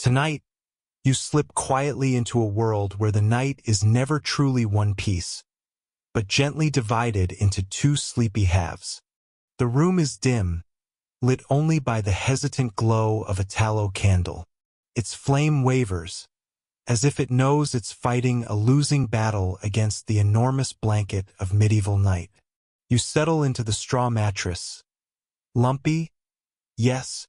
Tonight, you slip quietly into a world where the night is never truly one piece, but gently divided into two sleepy halves. The room is dim, lit only by the hesitant glow of a tallow candle. Its flame wavers, as if it knows it's fighting a losing battle against the enormous blanket of medieval night. You settle into the straw mattress. Lumpy, yes,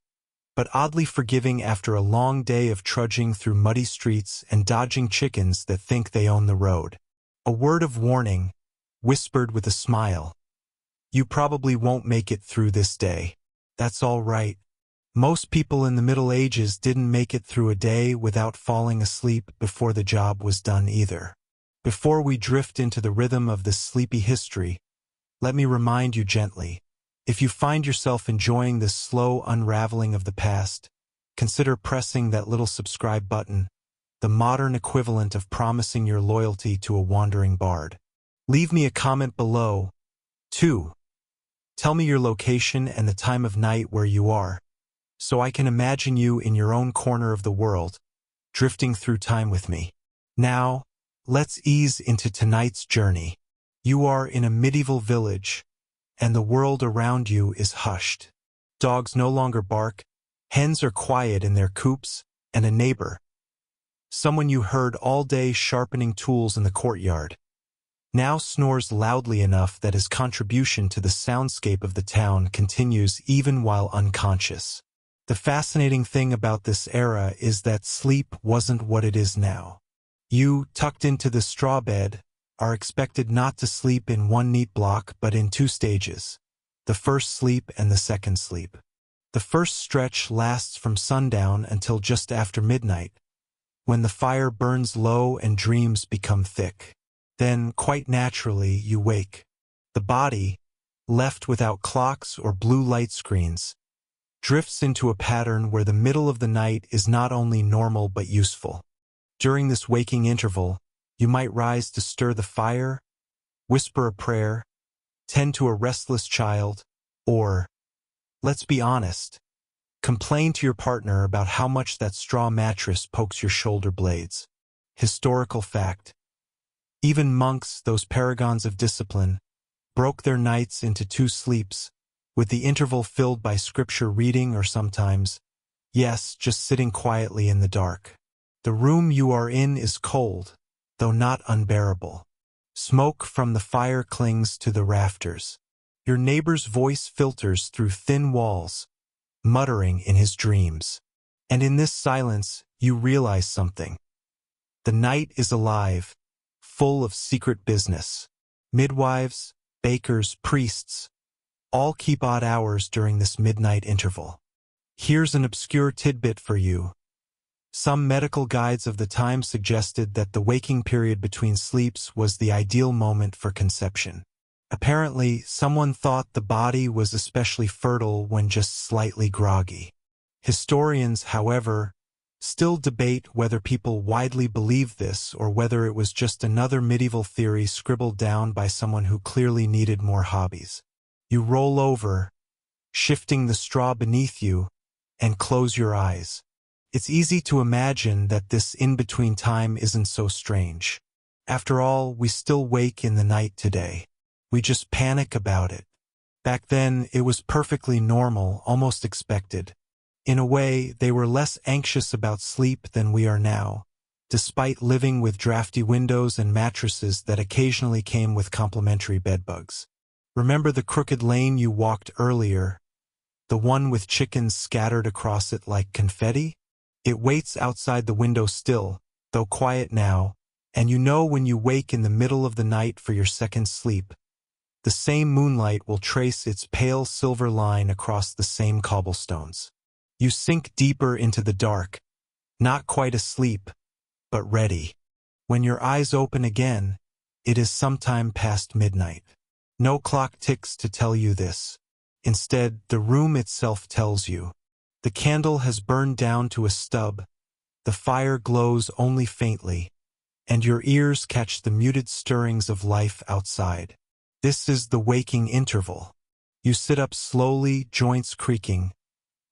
but oddly forgiving after a long day of trudging through muddy streets and dodging chickens that think they own the road. A word of warning, whispered with a smile. You probably won't make it through this day. That's all right. Most people in the Middle Ages didn't make it through a day without falling asleep before the job was done either. Before we drift into the rhythm of this sleepy history, let me remind you gently, if you find yourself enjoying this slow unraveling of the past, consider pressing that little subscribe button, the modern equivalent of promising your loyalty to a wandering bard. Leave me a comment below, too. Tell me your location and the time of night where you are, so I can imagine you in your own corner of the world, drifting through time with me. Now, let's ease into tonight's journey. You are in a medieval village, and the world around you is hushed. Dogs no longer bark, hens are quiet in their coops, and a neighbor, someone you heard all day sharpening tools in the courtyard, now snores loudly enough that his contribution to the soundscape of the town continues even while unconscious. The fascinating thing about this era is that sleep wasn't what it is now. You, tucked into the straw bed, are expected not to sleep in one neat block but in two stages, the first sleep and the second sleep. The first stretch lasts from sundown until just after midnight, when the fire burns low and dreams become thick. Then, quite naturally, you wake. The body, left without clocks or blue light screens, drifts into a pattern where the middle of the night is not only normal but useful. During this waking interval, you might rise to stir the fire, whisper a prayer, tend to a restless child, or, let's be honest, complain to your partner about how much that straw mattress pokes your shoulder blades. Historical fact. Even monks, those paragons of discipline, broke their nights into two sleeps, with the interval filled by scripture reading or sometimes, yes, just sitting quietly in the dark. The room you are in is cold, though not unbearable. Smoke from the fire clings to the rafters. Your neighbor's voice filters through thin walls, muttering in his dreams. And in this silence, you realize something. The night is alive, full of secret business. Midwives, bakers, priests, all keep odd hours during this midnight interval. Here's an obscure tidbit for you. Some medical guides of the time suggested that the waking period between sleeps was the ideal moment for conception. Apparently, someone thought the body was especially fertile when just slightly groggy. Historians, however, still debate whether people widely believe this or whether it was just another medieval theory scribbled down by someone who clearly needed more hobbies. You roll over, shifting the straw beneath you, and close your eyes. It's easy to imagine that this in-between time isn't so strange. After all, we still wake in the night today. We just panic about it. Back then, it was perfectly normal, almost expected. In a way, they were less anxious about sleep than we are now, despite living with drafty windows and mattresses that occasionally came with complimentary bedbugs. Remember the crooked lane you walked earlier, the one with chickens scattered across it like confetti? It waits outside the window still, though quiet now, and you know when you wake in the middle of the night for your second sleep, the same moonlight will trace its pale silver line across the same cobblestones. You sink deeper into the dark, not quite asleep, but ready. When your eyes open again, it is sometime past midnight. No clock ticks to tell you this. Instead, the room itself tells you. The candle has burned down to a stub, the fire glows only faintly, and your ears catch the muted stirrings of life outside. This is the waking interval. You sit up slowly, joints creaking,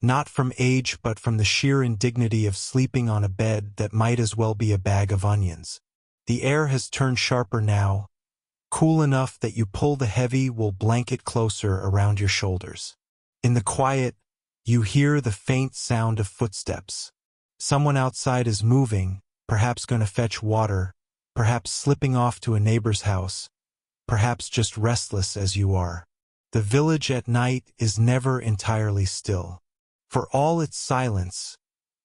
not from age but from the sheer indignity of sleeping on a bed that might as well be a bag of onions. The air has turned sharper now, cool enough that you pull the heavy wool blanket closer around your shoulders. In the quiet, you hear the faint sound of footsteps. Someone outside is moving, perhaps going to fetch water, perhaps slipping off to a neighbor's house, perhaps just restless as you are. The village at night is never entirely still. For all its silence,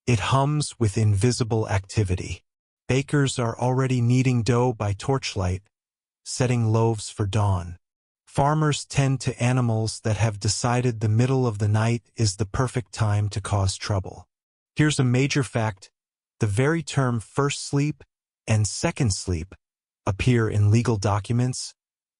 it hums with invisible activity. Bakers are already kneading dough by torchlight, setting loaves for dawn. Farmers tend to animals that have decided the middle of the night is the perfect time to cause trouble. Here's a major fact: the very term first sleep and second sleep appear in legal documents,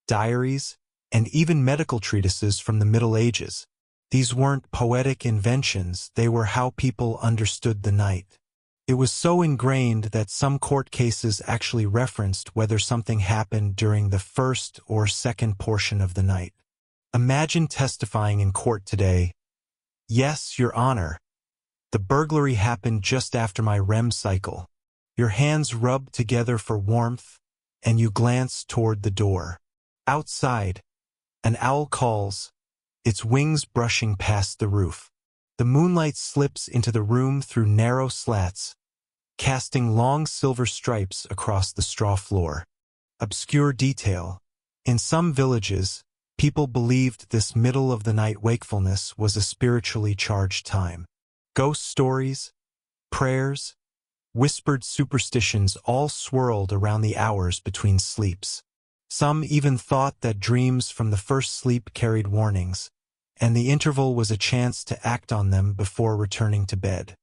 diaries, and even medical treatises from the Middle Ages. These weren't poetic inventions, they were how people understood the night. It was so ingrained that some court cases actually referenced whether something happened during the first or second portion of the night. Imagine testifying in court today. "Yes, Your Honor. The burglary happened just after my REM cycle." Your hands rub together for warmth, and you glance toward the door. Outside, an owl calls, its wings brushing past the roof. The moonlight slips into the room through narrow slats, casting long silver stripes across the straw floor. Obscure detail. In some villages, people believed this middle-of-the-night wakefulness was a spiritually charged time. Ghost stories, prayers, whispered superstitions all swirled around the hours between sleeps. Some even thought that dreams from the first sleep carried warnings, and the interval was a chance to act on them before returning to bed.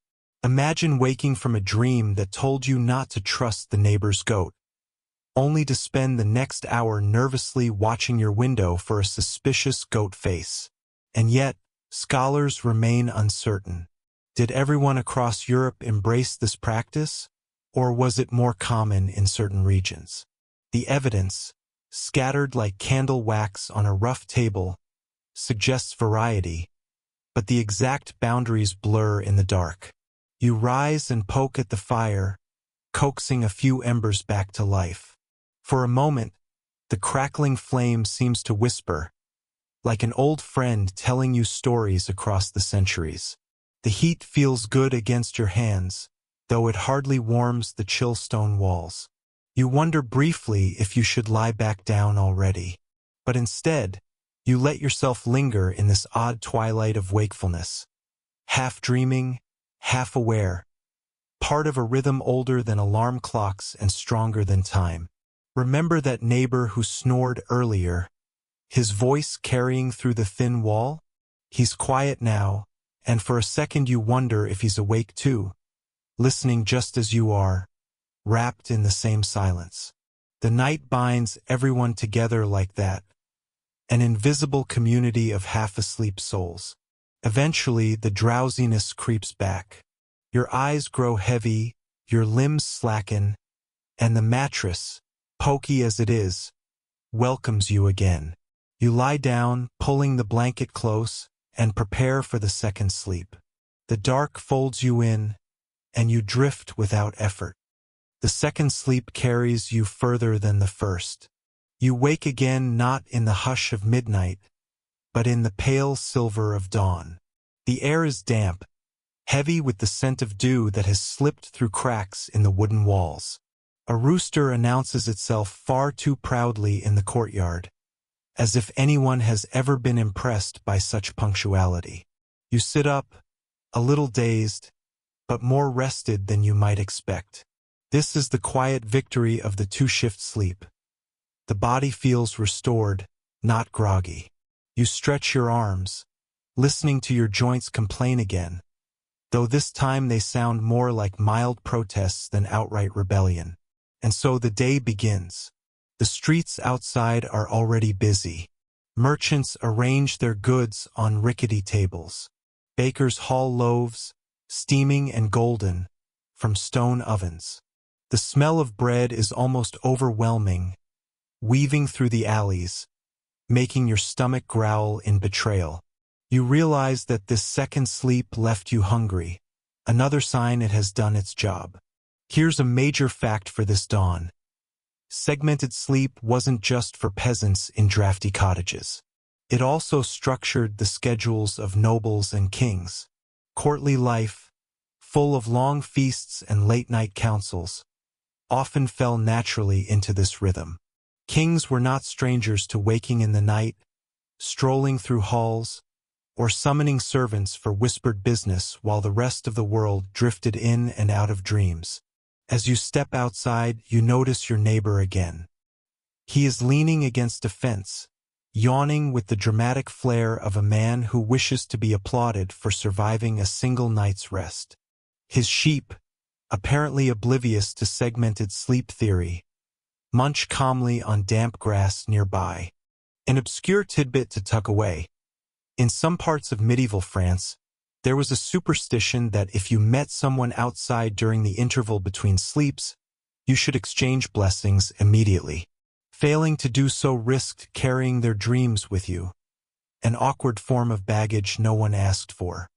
Imagine waking from a dream that told you not to trust the neighbor's goat, only to spend the next hour nervously watching your window for a suspicious goat face. And yet, scholars remain uncertain. Did everyone across Europe embrace this practice, or was it more common in certain regions? The evidence, scattered like candle wax on a rough table, suggests variety, but the exact boundaries blur in the dark. You rise and poke at the fire, coaxing a few embers back to life. For a moment, the crackling flame seems to whisper, like an old friend telling you stories across the centuries. The heat feels good against your hands, though it hardly warms the chill stone walls. You wonder briefly if you should lie back down already. But instead, you let yourself linger in this odd twilight of wakefulness, half dreaming, half aware, part of a rhythm older than alarm clocks and stronger than time. Remember that neighbor who snored earlier, his voice carrying through the thin wall? He's quiet now, and for a second you wonder if he's awake too, listening just as you are, wrapped in the same silence. The night binds everyone together like that, an invisible community of half-asleep souls. Eventually, the drowsiness creeps back. Your eyes grow heavy, your limbs slacken, and the mattress, pokey as it is, welcomes you again. You lie down, pulling the blanket close, and prepare for the second sleep. The dark folds you in, and you drift without effort. The second sleep carries you further than the first. You wake again not in the hush of midnight, but in the pale silver of dawn. The air is damp, heavy with the scent of dew that has slipped through cracks in the wooden walls. A rooster announces itself far too proudly in the courtyard, as if anyone has ever been impressed by such punctuality. You sit up, a little dazed, but more rested than you might expect. This is the quiet victory of the two-shift sleep. The body feels restored, not groggy. You stretch your arms, listening to your joints complain again, though this time they sound more like mild protests than outright rebellion. And so the day begins. The streets outside are already busy. Merchants arrange their goods on rickety tables. Bakers haul loaves, steaming and golden, from stone ovens. The smell of bread is almost overwhelming, weaving through the alleys, making your stomach growl in betrayal. You realize that this second sleep left you hungry, another sign it has done its job. Here's a major fact for this dawn. Segmented sleep wasn't just for peasants in drafty cottages. It also structured the schedules of nobles and kings. Courtly life, full of long feasts and late-night councils, often fell naturally into this rhythm. Kings were not strangers to waking in the night, strolling through halls, or summoning servants for whispered business while the rest of the world drifted in and out of dreams. As you step outside, you notice your neighbor again. He is leaning against a fence, yawning with the dramatic flair of a man who wishes to be applauded for surviving a single night's rest. His sheep, apparently oblivious to segmented sleep theory, munch calmly on damp grass nearby. An obscure tidbit to tuck away. In some parts of medieval France, there was a superstition that if you met someone outside during the interval between sleeps, you should exchange blessings immediately. Failing to do so risked carrying their dreams with you, an awkward form of baggage no one asked for.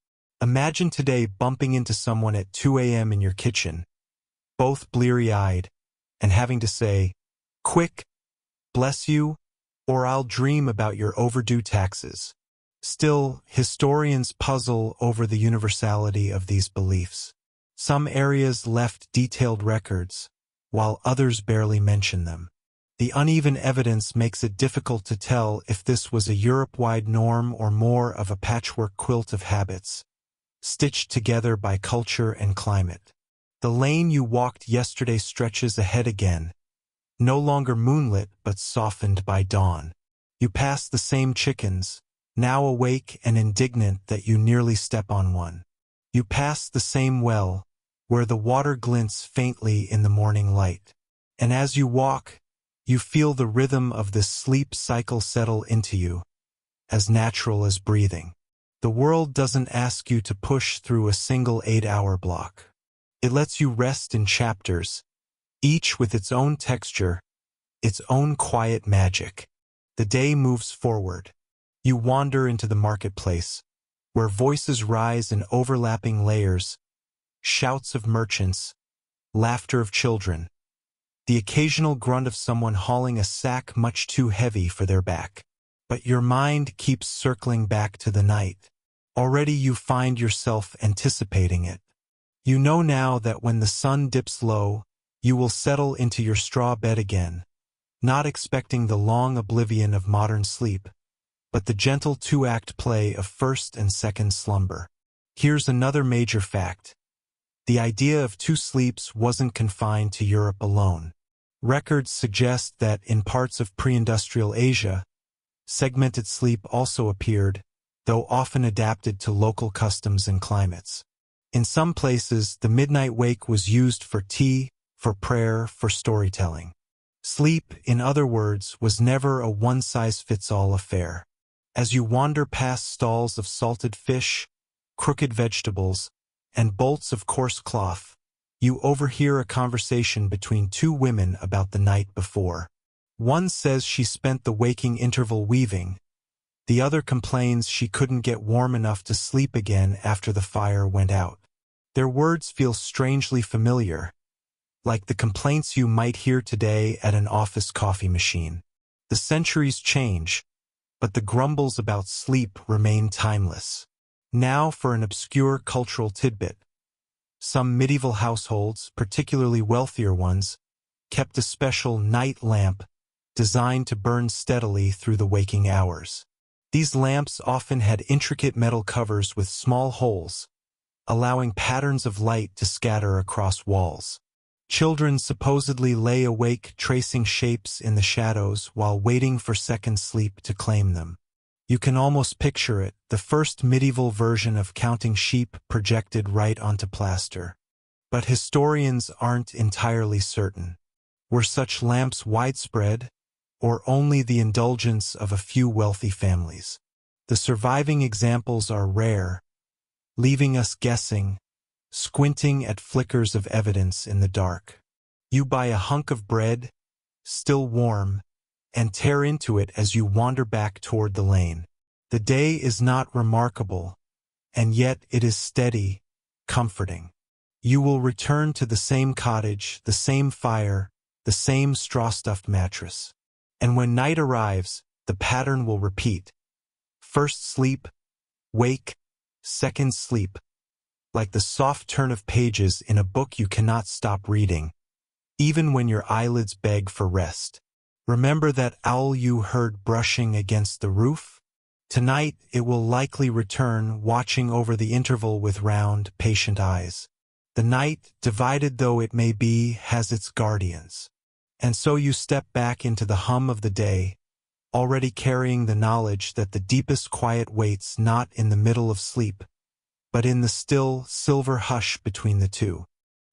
Imagine today bumping into someone at 2 a.m. in your kitchen, both bleary-eyed, and having to say, "Quick, bless you, or I'll dream about your overdue taxes." Still, historians puzzle over the universality of these beliefs. Some areas left detailed records, while others barely mention them. The uneven evidence makes it difficult to tell if this was a Europe-wide norm or more of a patchwork quilt of habits, stitched together by culture and climate. The lane you walked yesterday stretches ahead again, no longer moonlit but softened by dawn. You pass the same chickens, now awake and indignant that you nearly step on one. You pass the same well, where the water glints faintly in the morning light. And as you walk, you feel the rhythm of this sleep cycle settle into you, as natural as breathing. The world doesn't ask you to push through a single 8-hour block. It lets you rest in chapters, each with its own texture, its own quiet magic. The day moves forward. You wander into the marketplace, where voices rise in overlapping layers, shouts of merchants, laughter of children, the occasional grunt of someone hauling a sack much too heavy for their back. But your mind keeps circling back to the night. Already you find yourself anticipating it. You know now that when the sun dips low, you will settle into your straw bed again, not expecting the long oblivion of modern sleep, but the gentle two-act play of first and second slumber. Here's another major fact. The idea of two sleeps wasn't confined to Europe alone. Records suggest that in parts of pre-industrial Asia, segmented sleep also appeared, though often adapted to local customs and climates. In some places, the midnight wake was used for tea, for prayer, for storytelling. Sleep, in other words, was never a one-size-fits-all affair. As you wander past stalls of salted fish, crooked vegetables, and bolts of coarse cloth, you overhear a conversation between two women about the night before. One says she spent the waking interval weaving. The other complains she couldn't get warm enough to sleep again after the fire went out. Their words feel strangely familiar, like the complaints you might hear today at an office coffee machine. The centuries change, but the grumbles about sleep remain timeless. Now for an obscure cultural tidbit. Some medieval households, particularly wealthier ones, kept a special night lamp designed to burn steadily through the waking hours. These lamps often had intricate metal covers with small holes, allowing patterns of light to scatter across walls. Children supposedly lay awake tracing shapes in the shadows while waiting for second sleep to claim them. You can almost picture it, the first medieval version of counting sheep projected right onto plaster. But historians aren't entirely certain. Were such lamps widespread, or only the indulgence of a few wealthy families? The surviving examples are rare, leaving us guessing, squinting at flickers of evidence in the dark. You buy a hunk of bread, still warm, and tear into it as you wander back toward the lane. The day is not remarkable, and yet it is steady, comforting. You will return to the same cottage, the same fire, the same straw-stuffed mattress. And when night arrives, the pattern will repeat. First sleep, wake, second sleep, like the soft turn of pages in a book you cannot stop reading, even when your eyelids beg for rest. Remember that owl you heard brushing against the roof? Tonight it will likely return, watching over the interval with round, patient eyes. The night, divided though it may be, has its guardians. And so you step back into the hum of the day, already carrying the knowledge that the deepest quiet waits not in the middle of sleep, but in the still, silver hush between the two.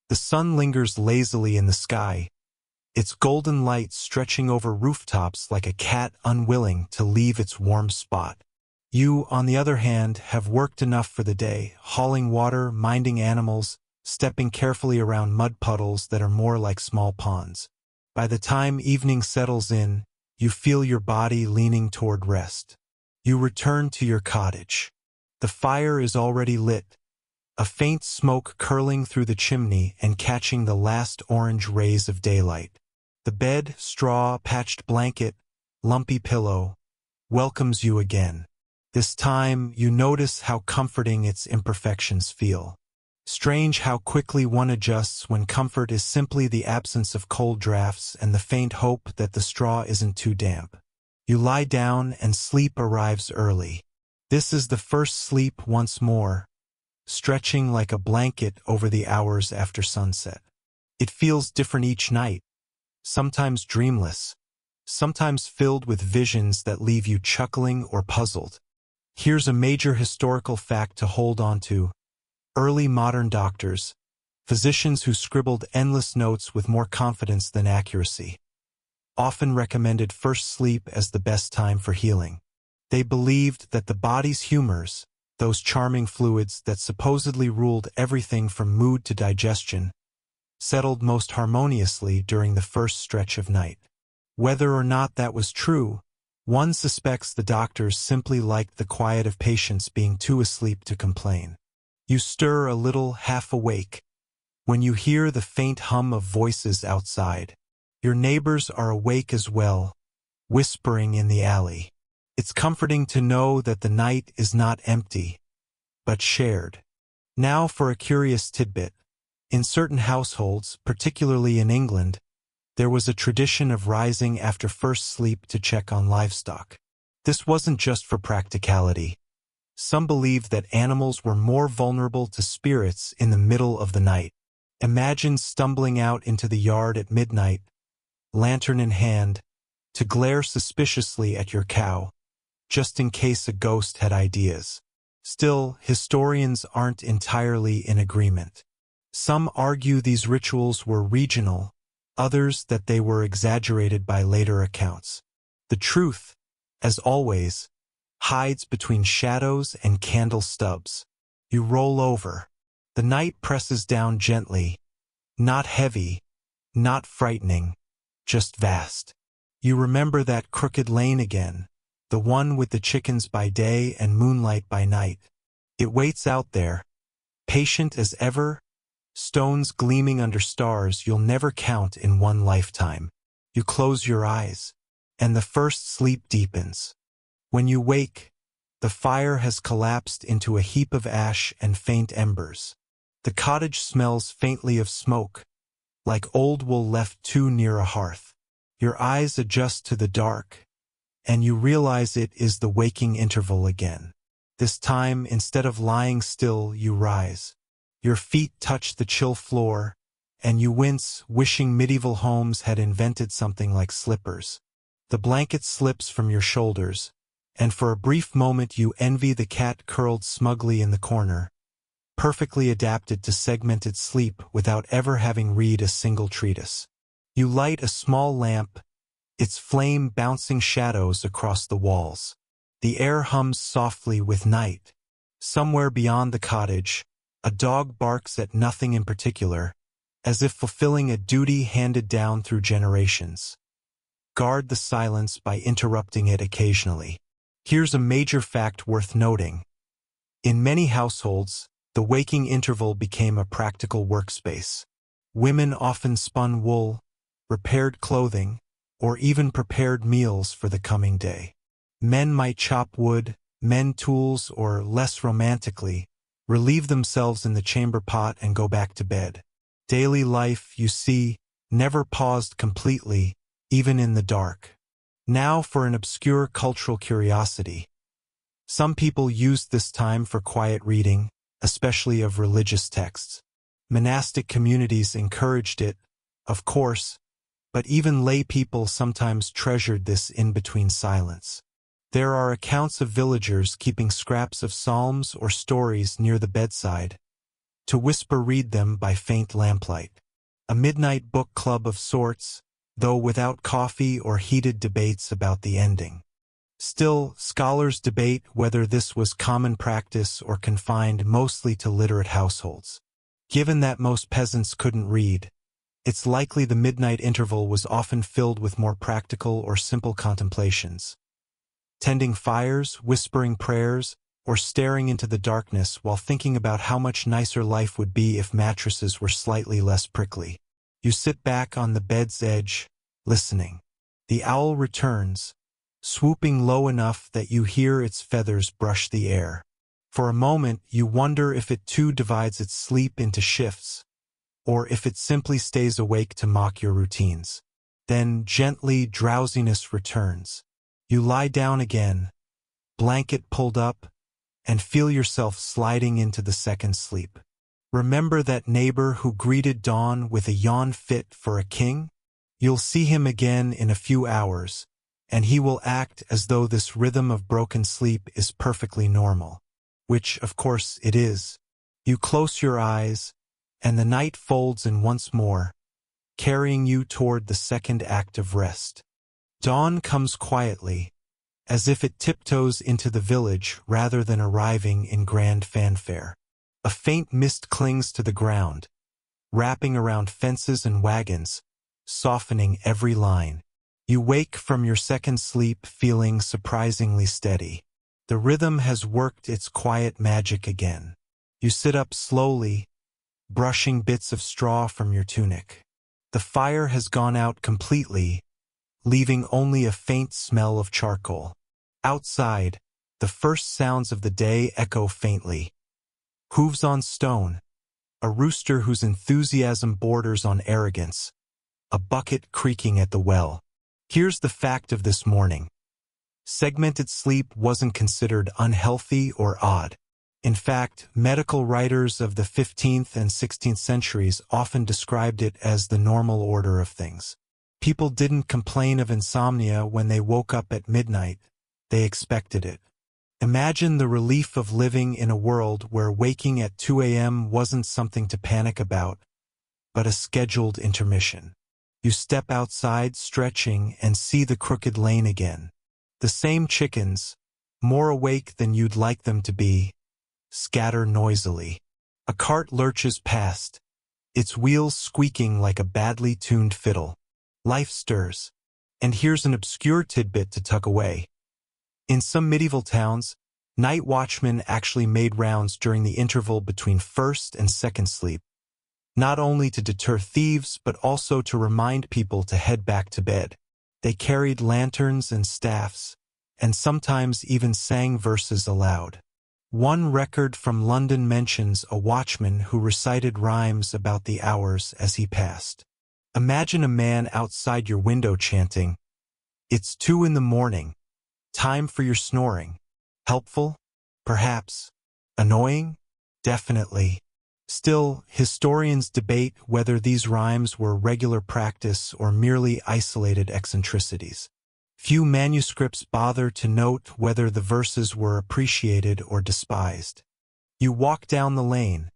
The sun lingers lazily in the sky, its golden light stretching over rooftops like a cat unwilling to leave its warm spot. You, on the other hand, have worked enough for the day, hauling water, minding animals, stepping carefully around mud puddles that are more like small ponds. By the time evening settles in, you feel your body leaning toward rest. You return to your cottage. The fire is already lit, a faint smoke curling through the chimney and catching the last orange rays of daylight. The bed, straw, patched blanket, lumpy pillow, welcomes you again. This time, you notice how comforting its imperfections feel. Strange how quickly one adjusts when comfort is simply the absence of cold drafts and the faint hope that the straw isn't too damp. You lie down and sleep arrives early. This is the first sleep once more, stretching like a blanket over the hours after sunset. It feels different each night, sometimes dreamless, sometimes filled with visions that leave you chuckling or puzzled. Here's a major historical fact to hold on to. Early modern doctors, physicians who scribbled endless notes with more confidence than accuracy, often recommended first sleep as the best time for healing. They believed that the body's humors, those charming fluids that supposedly ruled everything from mood to digestion, settled most harmoniously during the first stretch of night. Whether or not that was true, one suspects the doctors simply liked the quiet of patients being too asleep to complain. You stir a little, half awake, when you hear the faint hum of voices outside. Your neighbors are awake as well, whispering in the alley. It's comforting to know that the night is not empty, but shared. Now for a curious tidbit. In certain households, particularly in England, there was a tradition of rising after first sleep to check on livestock. This wasn't just for practicality. Some believed that animals were more vulnerable to spirits in the middle of the night. Imagine stumbling out into the yard at midnight, lantern in hand, to glare suspiciously at your cow, just in case a ghost had ideas. Still, historians aren't entirely in agreement. Some argue these rituals were regional, others that they were exaggerated by later accounts. The truth, as always, hides between shadows and candle stubs. You roll over. The night presses down gently, not heavy, not frightening, just vast. You remember that crooked lane again, the one with the chickens by day and moonlight by night. It waits out there, patient as ever, stones gleaming under stars you'll never count in one lifetime. You close your eyes, and the first sleep deepens. When you wake, the fire has collapsed into a heap of ash and faint embers. The cottage smells faintly of smoke, like old wool left too near a hearth. Your eyes adjust to the dark, and you realize it is the waking interval again. This time, instead of lying still, you rise. Your feet touch the chill floor, and you wince, wishing medieval homes had invented something like slippers. The blanket slips from your shoulders, and for a brief moment you envy the cat curled smugly in the corner, perfectly adapted to segmented sleep without ever having read a single treatise. You light a small lamp, its flame bouncing shadows across the walls. The air hums softly with night. Somewhere beyond the cottage, a dog barks at nothing in particular, as if fulfilling a duty handed down through generations. Guard the silence by interrupting it occasionally. Here's a major fact worth noting. In many households, the waking interval became a practical workspace. Women often spun wool, repaired clothing, or even prepared meals for the coming day. Men might chop wood, mend tools, or, less romantically, relieve themselves in the chamber pot and go back to bed. Daily life, you see, never paused completely, even in the dark. Now for an obscure cultural curiosity. Some people used this time for quiet reading, especially of religious texts. Monastic communities encouraged it, of course, but even lay people sometimes treasured this in-between silence. There are accounts of villagers keeping scraps of psalms or stories near the bedside, to whisper read them by faint lamplight. A midnight book club of sorts, though without coffee or heated debates about the ending. Still, scholars debate whether this was common practice or confined mostly to literate households. Given that most peasants couldn't read, it's likely the midnight interval was often filled with more practical or simple contemplations. Tending fires, whispering prayers, or staring into the darkness while thinking about how much nicer life would be if mattresses were slightly less prickly. You sit back on the bed's edge, listening. The owl returns, swooping low enough that you hear its feathers brush the air. For a moment, you wonder if it too divides its sleep into shifts, or if it simply stays awake to mock your routines. Then, gently, drowsiness returns. You lie down again, blanket pulled up, and feel yourself sliding into the second sleep. Remember that neighbor who greeted dawn with a yawn fit for a king? You'll see him again in a few hours, and he will act as though this rhythm of broken sleep is perfectly normal. Which, of course, it is. You close your eyes, and the night folds in once more, carrying you toward the second act of rest. Dawn comes quietly, as if it tiptoes into the village rather than arriving in grand fanfare. A faint mist clings to the ground, wrapping around fences and wagons, softening every line. You wake from your second sleep feeling surprisingly steady. The rhythm has worked its quiet magic again. You sit up slowly, brushing bits of straw from your tunic. The fire has gone out completely, leaving only a faint smell of charcoal. Outside, the first sounds of the day echo faintly. Hooves on stone, a rooster whose enthusiasm borders on arrogance, a bucket creaking at the well. Here's the fact of this morning. Segmented sleep wasn't considered unhealthy or odd. In fact, medical writers of the 15th and 16th centuries often described it as the normal order of things. People didn't complain of insomnia when they woke up at midnight. They expected it. Imagine the relief of living in a world where waking at 2 a.m. wasn't something to panic about, but a scheduled intermission. You step outside stretching and see the crooked lane again. The same chickens, more awake than you'd like them to be, scatter noisily. A cart lurches past, its wheels squeaking like a badly tuned fiddle. Life stirs. And here's an obscure tidbit to tuck away. In some medieval towns, night watchmen actually made rounds during the interval between first and second sleep, not only to deter thieves but also to remind people to head back to bed. They carried lanterns and staffs, and sometimes even sang verses aloud. One record from London mentions a watchman who recited rhymes about the hours as he passed. Imagine a man outside your window chanting, "It's 2 in the morning. Time for your snoring." Helpful? Perhaps. Annoying? Definitely. Still, historians debate whether these rhymes were regular practice or merely isolated eccentricities. Few manuscripts bother to note whether the verses were appreciated or despised. You walk down the lane,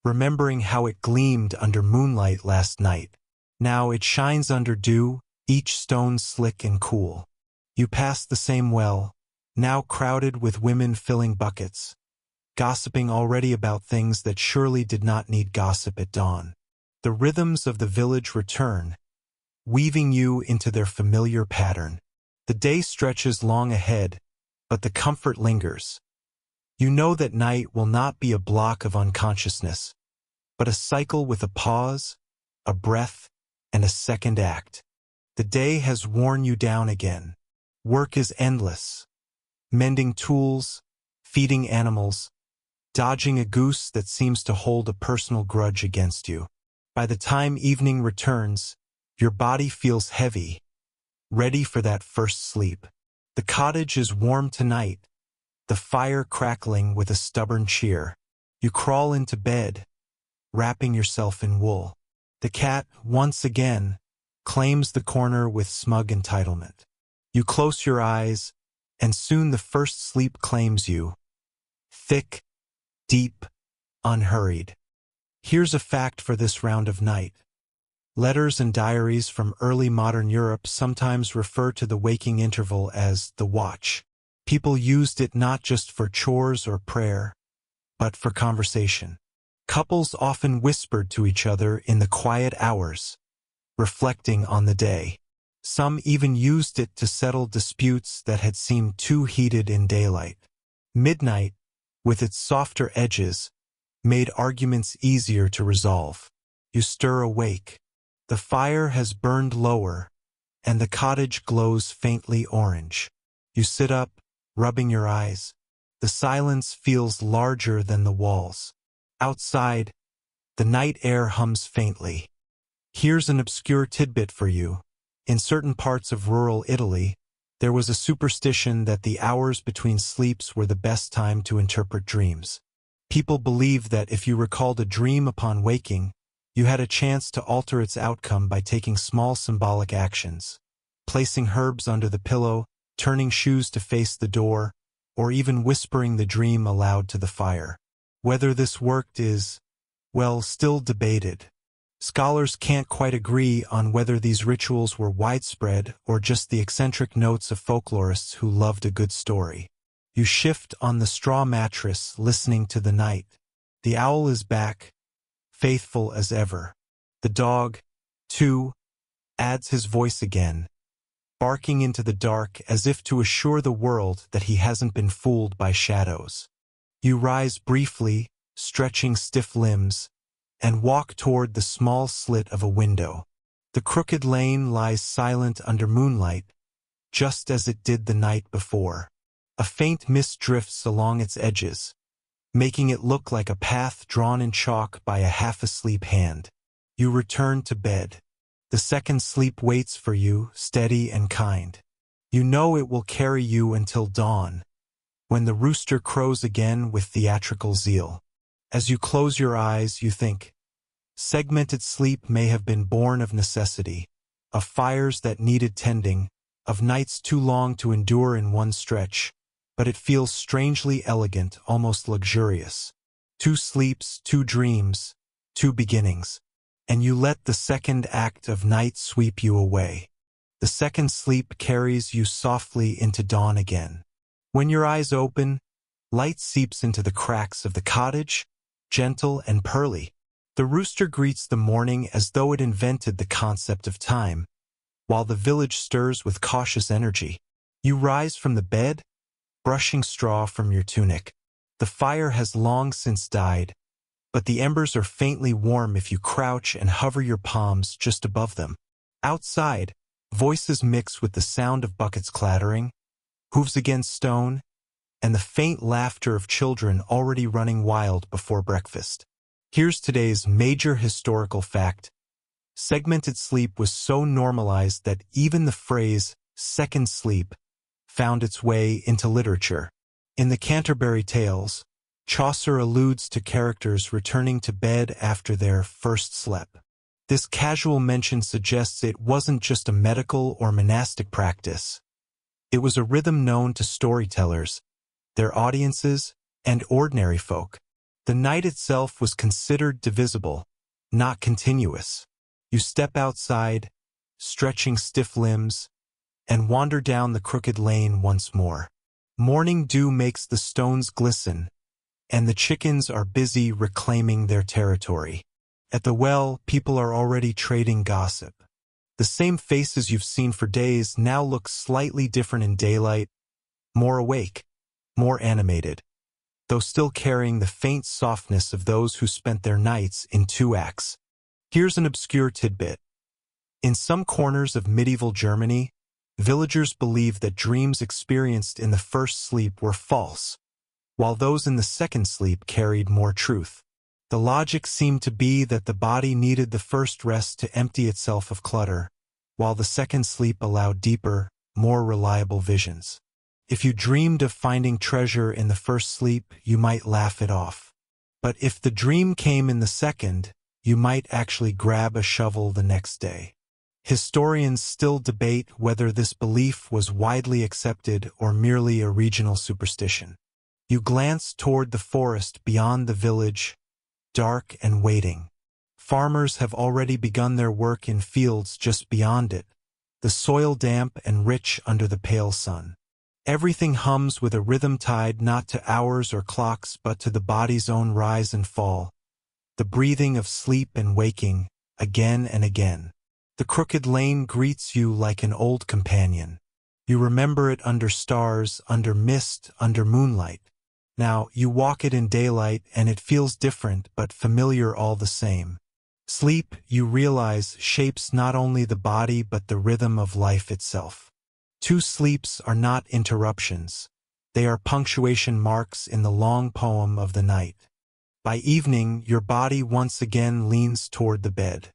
remembering how it gleamed under moonlight last night. Now it shines under dew, each stone slick and cool. You pass the same well, now crowded with women filling buckets, gossiping already about things that surely did not need gossip at dawn. The rhythms of the village return, weaving you into their familiar pattern. The day stretches long ahead, but the comfort lingers. You know that night will not be a block of unconsciousness, but a cycle with a pause, a breath, and a second act. The day has worn you down again. Work is endless. Mending tools, feeding animals, dodging a goose that seems to hold a personal grudge against you. By the time evening returns, your body feels heavy, ready for that first sleep. The cottage is warm tonight, the fire crackling with a stubborn cheer. You crawl into bed, wrapping yourself in wool. The cat, once again, claims the corner with smug entitlement. You close your eyes, and soon the first sleep claims you. Thick, deep, unhurried. Here's a fact for this round of night. Letters and diaries from early modern Europe sometimes refer to the waking interval as the watch. People used it not just for chores or prayer, but for conversation. Couples often whispered to each other in the quiet hours, reflecting on the day. Some even used it to settle disputes that had seemed too heated in daylight. Midnight, with its softer edges, made arguments easier to resolve. You stir awake. The fire has burned lower, and the cottage glows faintly orange. You sit up, rubbing your eyes. The silence feels larger than the walls. Outside, the night air hums faintly. Here's an obscure tidbit for you. In certain parts of rural Italy, there was a superstition that the hours between sleeps were the best time to interpret dreams. People believed that if you recalled a dream upon waking, you had a chance to alter its outcome by taking small symbolic actions. Placing herbs under the pillow, turning shoes to face the door, or even whispering the dream aloud to the fire. Whether this worked is, well, still debated. Scholars can't quite agree on whether these rituals were widespread or just the eccentric notes of folklorists who loved a good story. You shift on the straw mattress, listening to the night. The owl is back, faithful as ever. The dog, too, adds his voice again, barking into the dark as if to assure the world that he hasn't been fooled by shadows. You rise briefly, stretching stiff limbs, and walk toward the small slit of a window. The crooked lane lies silent under moonlight, just as it did the night before. A faint mist drifts along its edges, making it look like a path drawn in chalk by a half-asleep hand. You return to bed. The second sleep waits for you, steady and kind. You know it will carry you until dawn, when the rooster crows again with theatrical zeal. As you close your eyes, you think, segmented sleep may have been born of necessity, of fires that needed tending, of nights too long to endure in one stretch, but it feels strangely elegant, almost luxurious. 2 sleeps, 2 dreams, 2 beginnings, and you let the second act of night sweep you away. The second sleep carries you softly into dawn again. When your eyes open, light seeps into the cracks of the cottage, gentle and pearly. The rooster greets the morning as though it invented the concept of time, while the village stirs with cautious energy. You rise from the bed, brushing straw from your tunic. The fire has long since died, but the embers are faintly warm if you crouch and hover your palms just above them. Outside, voices mix with the sound of buckets clattering, hooves against stone, and the faint laughter of children already running wild before breakfast. Here's today's major historical fact. Segmented sleep was so normalized that even the phrase second sleep found its way into literature. In the Canterbury Tales, Chaucer alludes to characters returning to bed after their first sleep. This casual mention suggests it wasn't just a medical or monastic practice. It was a rhythm known to storytellers, their audiences, and ordinary folk. The night itself was considered divisible, not continuous. You step outside, stretching stiff limbs, and wander down the crooked lane once more. Morning dew makes the stones glisten, and the chickens are busy reclaiming their territory. At the well, people are already trading gossip. The same faces you've seen for days now look slightly different in daylight, more awake, more animated, though still carrying the faint softness of those who spent their nights in two acts. Here's an obscure tidbit. In some corners of medieval Germany, villagers believed that dreams experienced in the first sleep were false, while those in the second sleep carried more truth. The logic seemed to be that the body needed the first rest to empty itself of clutter, while the second sleep allowed deeper, more reliable visions. If you dreamed of finding treasure in the first sleep, you might laugh it off. But if the dream came in the second, you might actually grab a shovel the next day. Historians still debate whether this belief was widely accepted or merely a regional superstition. You glance toward the forest beyond the village, dark and waiting. Farmers have already begun their work in fields just beyond it, the soil damp and rich under the pale sun. Everything hums with a rhythm tied not to hours or clocks but to the body's own rise and fall, the breathing of sleep and waking, again and again. The crooked lane greets you like an old companion. You remember it under stars, under mist, under moonlight. Now, you walk it in daylight and it feels different but familiar all the same. Sleep, you realize, shapes not only the body but the rhythm of life itself. Two sleeps are not interruptions. They are punctuation marks in the long poem of the night. By evening, your body once again leans toward the bed.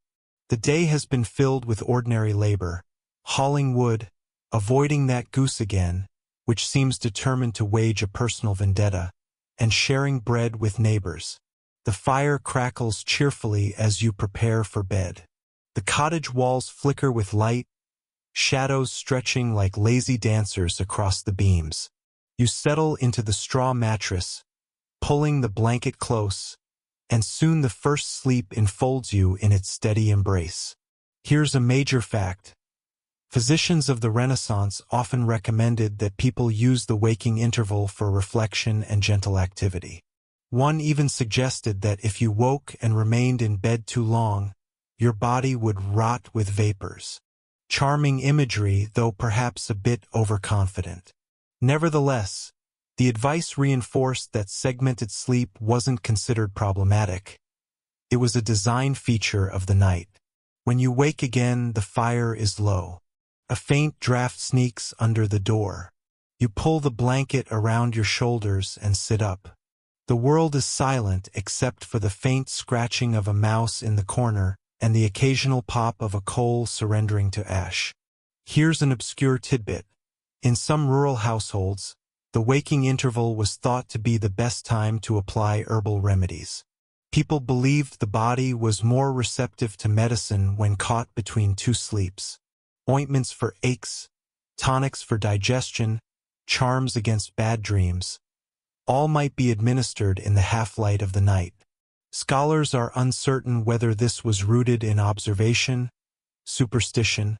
The day has been filled with ordinary labor, hauling wood, avoiding that goose again, which seems determined to wage a personal vendetta, and sharing bread with neighbors. The fire crackles cheerfully as you prepare for bed. The cottage walls flicker with light, shadows stretching like lazy dancers across the beams. You settle into the straw mattress, pulling the blanket close, and soon the first sleep enfolds you in its steady embrace. Here's a major fact. Physicians of the Renaissance often recommended that people use the waking interval for reflection and gentle activity. One even suggested that if you woke and remained in bed too long, your body would rot with vapors. Charming imagery, though perhaps a bit overconfident. Nevertheless, the advice reinforced that segmented sleep wasn't considered problematic. It was a design feature of the night. When you wake again, the fire is low. A faint draft sneaks under the door. You pull the blanket around your shoulders and sit up. The world is silent except for the faint scratching of a mouse in the corner and the occasional pop of a coal surrendering to ash. Here's an obscure tidbit. In some rural households, the waking interval was thought to be the best time to apply herbal remedies. People believed the body was more receptive to medicine when caught between two sleeps. Ointments for aches, tonics for digestion, charms against bad dreams. All might be administered in the half-light of the night. Scholars are uncertain whether this was rooted in observation, superstition,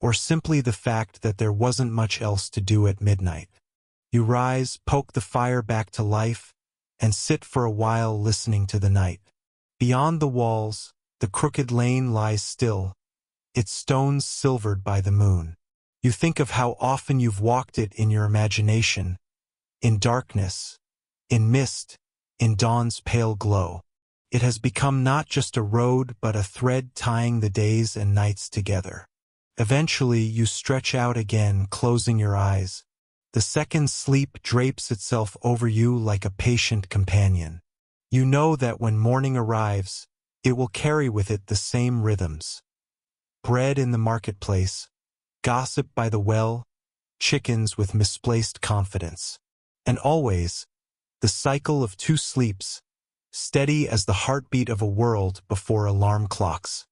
or simply the fact that there wasn't much else to do at midnight. You rise, poke the fire back to life, and sit for a while listening to the night. Beyond the walls, the crooked lane lies still, its stones silvered by the moon. You think of how often you've walked it in your imagination, in darkness, in mist, in dawn's pale glow. It has become not just a road but a thread tying the days and nights together. Eventually, you stretch out again, closing your eyes. The second sleep drapes itself over you like a patient companion. You know that when morning arrives, it will carry with it the same rhythms. Bread in the marketplace, gossip by the well, chickens with misplaced confidence. And always, the cycle of two sleeps, steady as the heartbeat of a world before alarm clocks.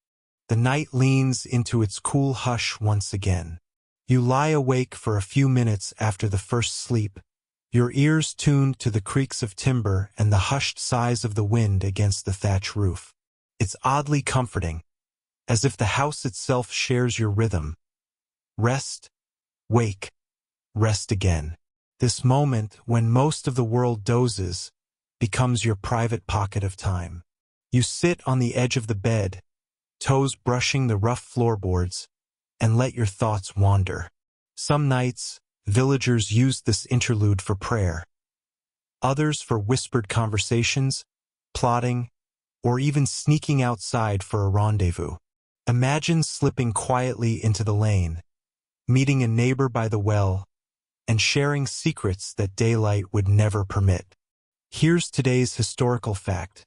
The night leans into its cool hush once again. You lie awake for a few minutes after the first sleep, your ears tuned to the creaks of timber and the hushed sighs of the wind against the thatch roof. It's oddly comforting, as if the house itself shares your rhythm. Rest, wake, rest again. This moment, when most of the world dozes, becomes your private pocket of time. You sit on the edge of the bed, toes brushing the rough floorboards, and let your thoughts wander. Some nights, Villagers used this interlude for prayer. Others for whispered conversations, plotting, or even sneaking outside for a rendezvous. Imagine slipping quietly into the lane, meeting a neighbor by the well, and sharing secrets that daylight would never permit. Here's today's historical fact.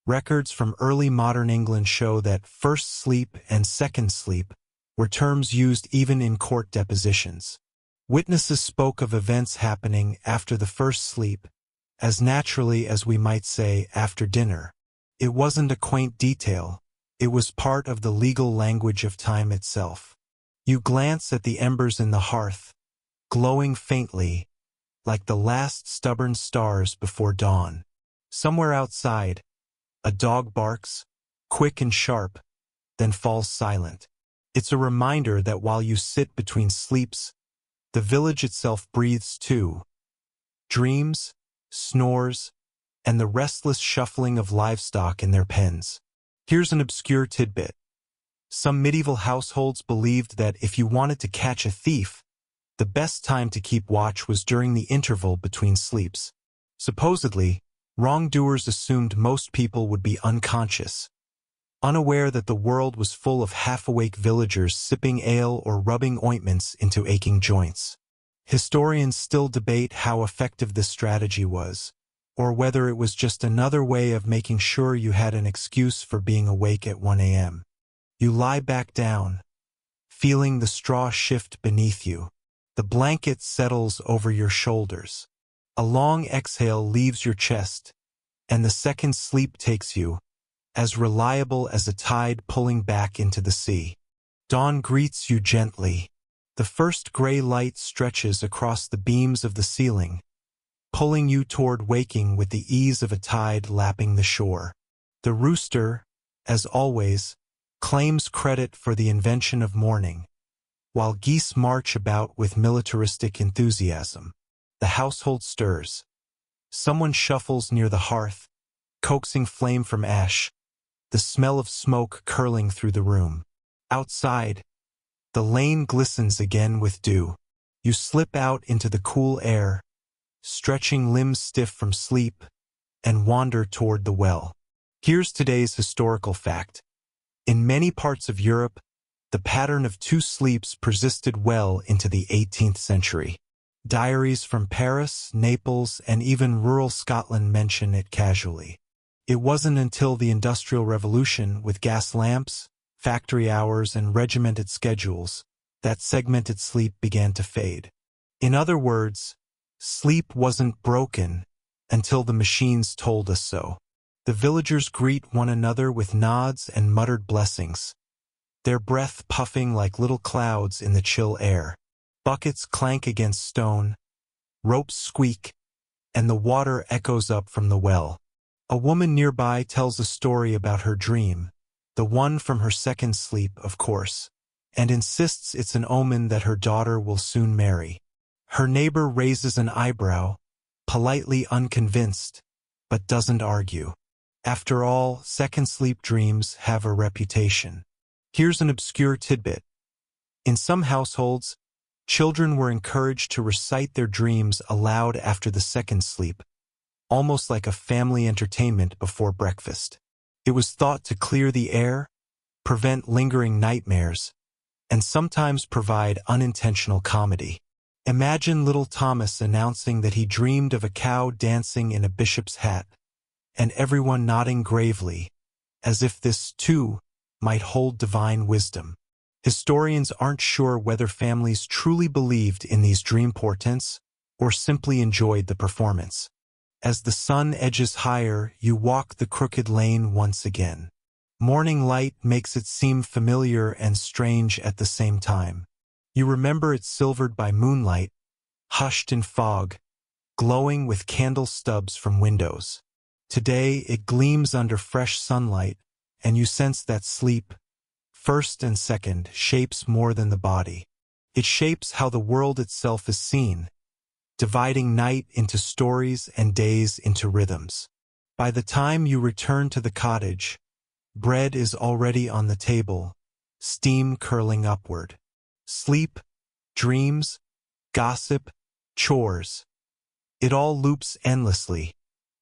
Records from early modern England show that first sleep and second sleep were terms used even in court depositions. Witnesses spoke of events happening after the first sleep, as naturally as we might say after dinner. It wasn't a quaint detail, it was part of the legal language of time itself. You glance at the embers in the hearth, glowing faintly, like the last stubborn stars before dawn. Somewhere outside, a dog barks, quick and sharp, then falls silent. It's a reminder that while you sit between sleeps, the village itself breathes too. Dreams, snores, and the restless shuffling of livestock in their pens. Here's an obscure tidbit. Some medieval households believed that if you wanted to catch a thief, the best time to keep watch was during the interval between sleeps. Supposedly, wrongdoers assumed most people would be unconscious, unaware that the world was full of half-awake villagers sipping ale or rubbing ointments into aching joints. Historians still debate how effective this strategy was, or whether it was just another way of making sure you had an excuse for being awake at 1 a.m. You lie back down, feeling the straw shift beneath you. The blanket settles over your shoulders. A long exhale leaves your chest, and the second sleep takes you, as reliable as a tide pulling back into the sea. Dawn greets you gently. The first gray light stretches across the beams of the ceiling, pulling you toward waking with the ease of a tide lapping the shore. The rooster, as always, claims credit for the invention of morning, while geese march about with militaristic enthusiasm. The household stirs. Someone shuffles near the hearth, coaxing flame from ash, the smell of smoke curling through the room. Outside, the lane glistens again with dew. You slip out into the cool air, stretching limbs stiff from sleep, and wander toward the well. Here's today's historical fact. In many parts of Europe, the pattern of two sleeps persisted well into the 18th century. Diaries from Paris, Naples, and even rural Scotland mention it casually. It wasn't until the Industrial Revolution, with gas lamps, factory hours, and regimented schedules, that segmented sleep began to fade. In other words, sleep wasn't broken until the machines told us so. The villagers greet one another with nods and muttered blessings, their breath puffing like little clouds in the chill air. Buckets clank against stone, ropes squeak, and the water echoes up from the well. A woman nearby tells a story about her dream, the one from her second sleep, of course, and insists it's an omen that her daughter will soon marry. Her neighbor raises an eyebrow, politely unconvinced, but doesn't argue. After all, second sleep dreams have a reputation. Here's an obscure tidbit. In some households, children were encouraged to recite their dreams aloud after the second sleep, almost like a family entertainment before breakfast. It was thought to clear the air, prevent lingering nightmares, and sometimes provide unintentional comedy. Imagine little Thomas announcing that he dreamed of a cow dancing in a bishop's hat, and everyone nodding gravely, as if this, too, might hold divine wisdom. Historians aren't sure whether families truly believed in these dream portents or simply enjoyed the performance. As the sun edges higher, you walk the crooked lane once again. Morning light makes it seem familiar and strange at the same time. You remember it silvered by moonlight, hushed in fog, glowing with candle stubs from windows. Today it gleams under fresh sunlight, and you sense that sleep, first and second, shapes more than the body. It shapes how the world itself is seen, dividing night into stories and days into rhythms. By the time you return to the cottage, bread is already on the table, steam curling upward. Sleep, dreams, gossip, chores. It all loops endlessly,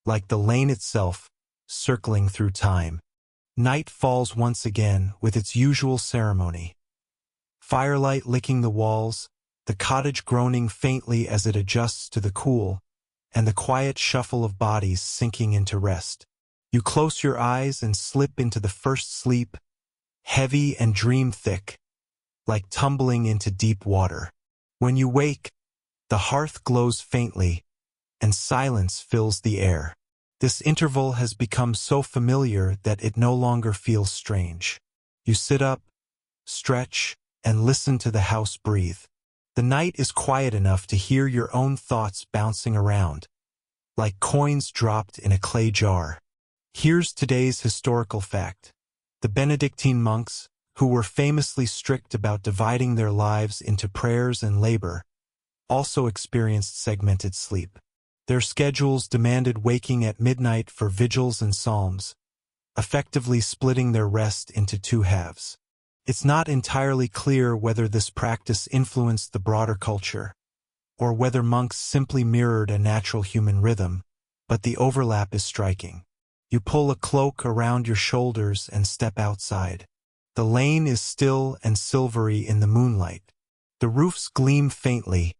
like the lane itself, circling through time. Night falls once again with its usual ceremony. Firelight licking the walls, the cottage groaning faintly as it adjusts to the cool, and the quiet shuffle of bodies sinking into rest. You close your eyes and slip into the first sleep, heavy and dream-thick, like tumbling into deep water. When you wake, the hearth glows faintly, and silence fills the air. This interval has become so familiar that it no longer feels strange. You sit up, stretch, and listen to the house breathe. The night is quiet enough to hear your own thoughts bouncing around, like coins dropped in a clay jar. Here's today's historical fact. The Benedictine monks, who were famously strict about dividing their lives into prayers and labor, also experienced segmented sleep. Their schedules demanded waking at midnight for vigils and psalms, effectively splitting their rest into two halves. It's not entirely clear whether this practice influenced the broader culture, or whether monks simply mirrored a natural human rhythm, but the overlap is striking. You pull a cloak around your shoulders and step outside. The lane is still and silvery in the moonlight. The roofs gleam faintly,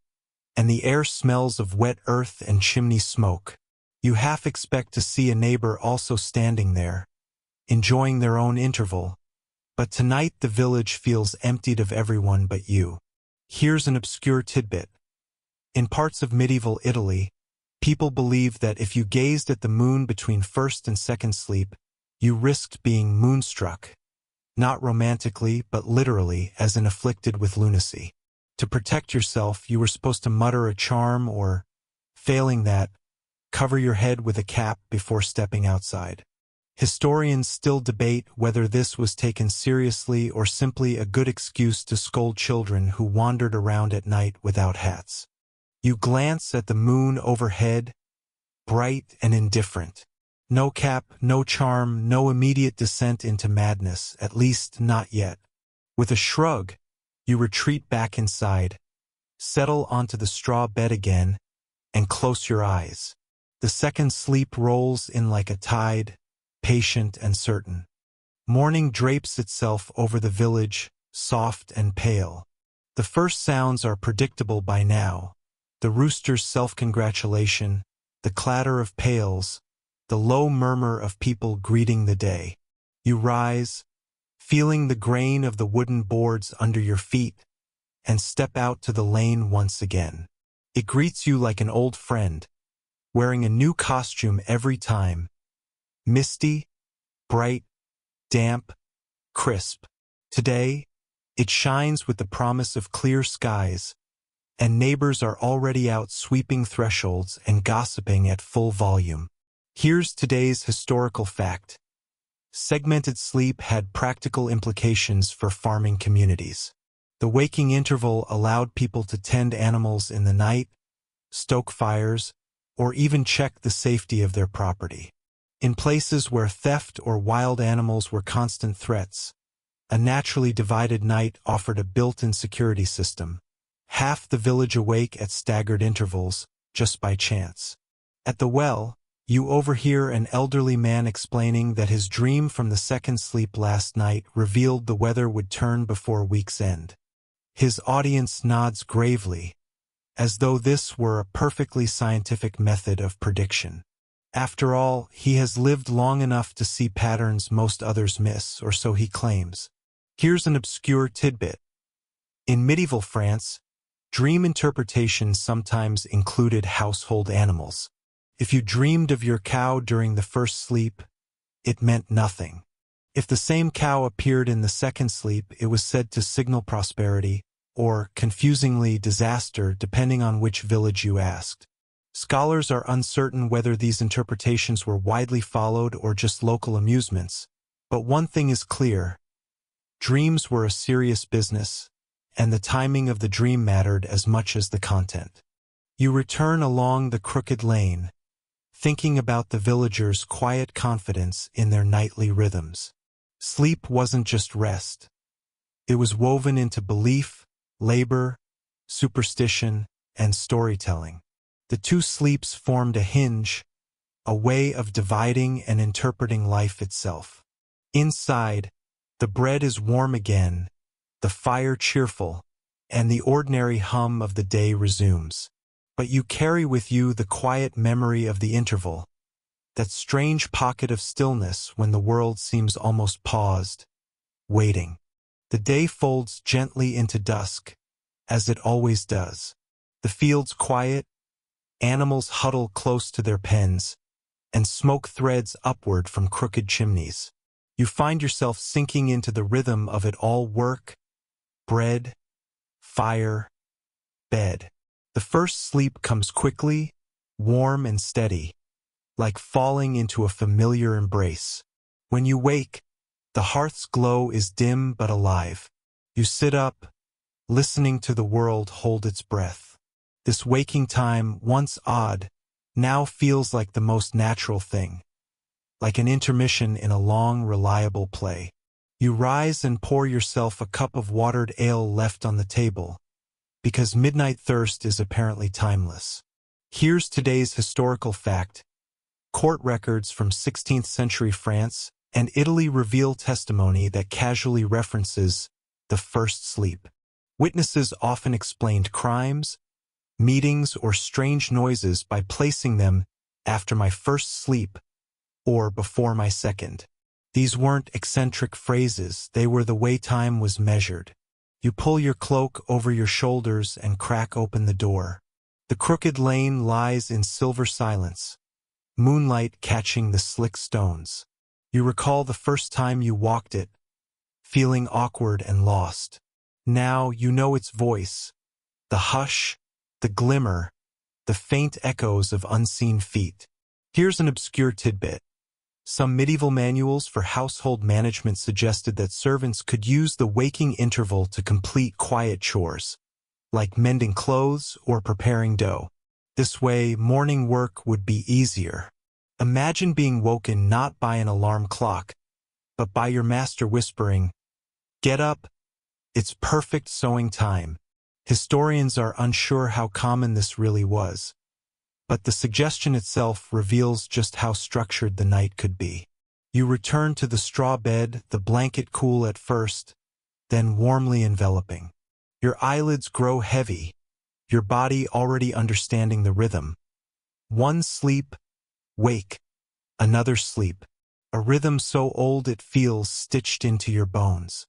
and the air smells of wet earth and chimney smoke. You half expect to see a neighbor also standing there, enjoying their own interval, but tonight the village feels emptied of everyone but you. Here's an obscure tidbit. In parts of medieval Italy, people believed that if you gazed at the moon between first and second sleep, you risked being moonstruck. Not romantically, but literally, as in afflicted with lunacy. To protect yourself, you were supposed to mutter a charm or, failing that, cover your head with a cap before stepping outside. Historians still debate whether this was taken seriously or simply a good excuse to scold children who wandered around at night without hats. You glance at the moon overhead, bright and indifferent. No cap, no charm, no immediate descent into madness, at least not yet. With a shrug, you retreat back inside, settle onto the straw bed again, and close your eyes. The second sleep rolls in like a tide, patient and certain. Morning drapes itself over the village, soft and pale. The first sounds are predictable by now. The rooster's self-congratulation, the clatter of pails, the low murmur of people greeting the day. You rise, feeling the grain of the wooden boards under your feet, and step out to the lane once again. It greets you like an old friend, wearing a new costume every time. Misty, bright, damp, crisp. Today, it shines with the promise of clear skies, and neighbors are already out sweeping thresholds and gossiping at full volume. Here's today's historical fact. Segmented sleep had practical implications for farming communities. The waking interval allowed people to tend animals in the night, stoke fires, or even check the safety of their property. In places where theft or wild animals were constant threats, a naturally divided night offered a built-in security system. Half the village awake at staggered intervals, just by chance. At the well, you overhear an elderly man explaining that his dream from the second sleep last night revealed the weather would turn before week's end. His audience nods gravely, as though this were a perfectly scientific method of prediction. After all, he has lived long enough to see patterns most others miss, or so he claims. Here's an obscure tidbit. In medieval France, dream interpretations sometimes included household animals. If you dreamed of your cow during the first sleep, it meant nothing. If the same cow appeared in the second sleep, it was said to signal prosperity, or, confusingly, disaster, depending on which village you asked. Scholars are uncertain whether these interpretations were widely followed or just local amusements, but one thing is clear. Dreams were a serious business, and the timing of the dream mattered as much as the content. You return along the crooked lane, thinking about the villagers' quiet confidence in their nightly rhythms. Sleep wasn't just rest. It was woven into belief, labor, superstition, and storytelling. The two sleeps formed a hinge, a way of dividing and interpreting life itself. Inside, the bread is warm again, the fire cheerful, and the ordinary hum of the day resumes. But you carry with you the quiet memory of the interval, that strange pocket of stillness when the world seems almost paused, waiting. The day folds gently into dusk, as it always does. The fields quiet, animals huddle close to their pens, and smoke threads upward from crooked chimneys. You find yourself sinking into the rhythm of it all: work, bread, fire, bed. The first sleep comes quickly, warm and steady, like falling into a familiar embrace. When you wake, the hearth's glow is dim but alive. You sit up, listening to the world hold its breath. This waking time, once odd, now feels like the most natural thing, like an intermission in a long, reliable play. You rise and pour yourself a cup of watered ale left on the table, because midnight thirst is apparently timeless. Here's today's historical fact. Court records from 16th century France and Italy reveal testimony that casually references the first sleep. Witnesses often explained crimes, meetings, or strange noises by placing them after my first sleep or before my second. These weren't eccentric phrases, they were the way time was measured. You pull your cloak over your shoulders and crack open the door. The crooked lane lies in silver silence, moonlight catching the slick stones. You recall the first time you walked it, feeling awkward and lost. Now you know its voice, the hush, the glimmer, the faint echoes of unseen feet. Here's an obscure tidbit. Some medieval manuals for household management suggested that servants could use the waking interval to complete quiet chores, like mending clothes or preparing dough. This way, morning work would be easier. Imagine being woken not by an alarm clock, but by your master whispering, "Get up, it's perfect sewing time." Historians are unsure how common this really was, but the suggestion itself reveals just how structured the night could be. You return to the straw bed, the blanket cool at first, then warmly enveloping. Your eyelids grow heavy, your body already understanding the rhythm. One sleep, wake, another sleep, a rhythm so old it feels stitched into your bones.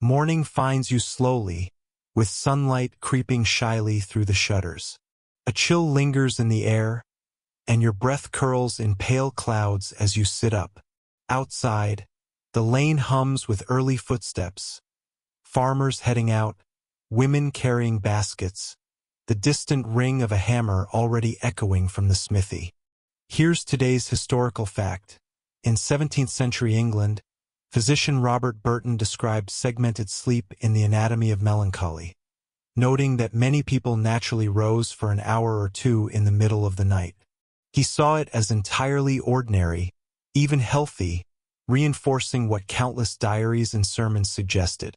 Morning finds you slowly, with sunlight creeping shyly through the shutters. A chill lingers in the air, and your breath curls in pale clouds as you sit up. Outside, the lane hums with early footsteps, farmers heading out, women carrying baskets, the distant ring of a hammer already echoing from the smithy. Here's today's historical fact. In 17th century England, physician Robert Burton described segmented sleep in The Anatomy of Melancholy, noting that many people naturally rose for an hour or two in the middle of the night. He saw it as entirely ordinary, even healthy, reinforcing what countless diaries and sermons suggested.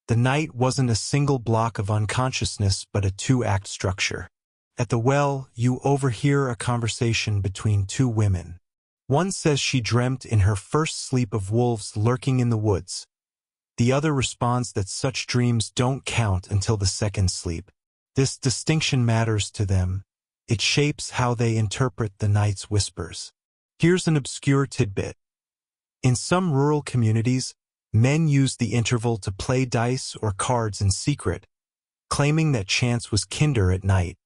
The night wasn't a single block of unconsciousness but a two-act structure. At the well, you overhear a conversation between two women. One says she dreamt in her first sleep of wolves lurking in the woods. The other responds that such dreams don't count until the second sleep. This distinction matters to them. It shapes how they interpret the night's whispers. Here's an obscure tidbit. In some rural communities, men used the interval to play dice or cards in secret, claiming that chance was kinder at night.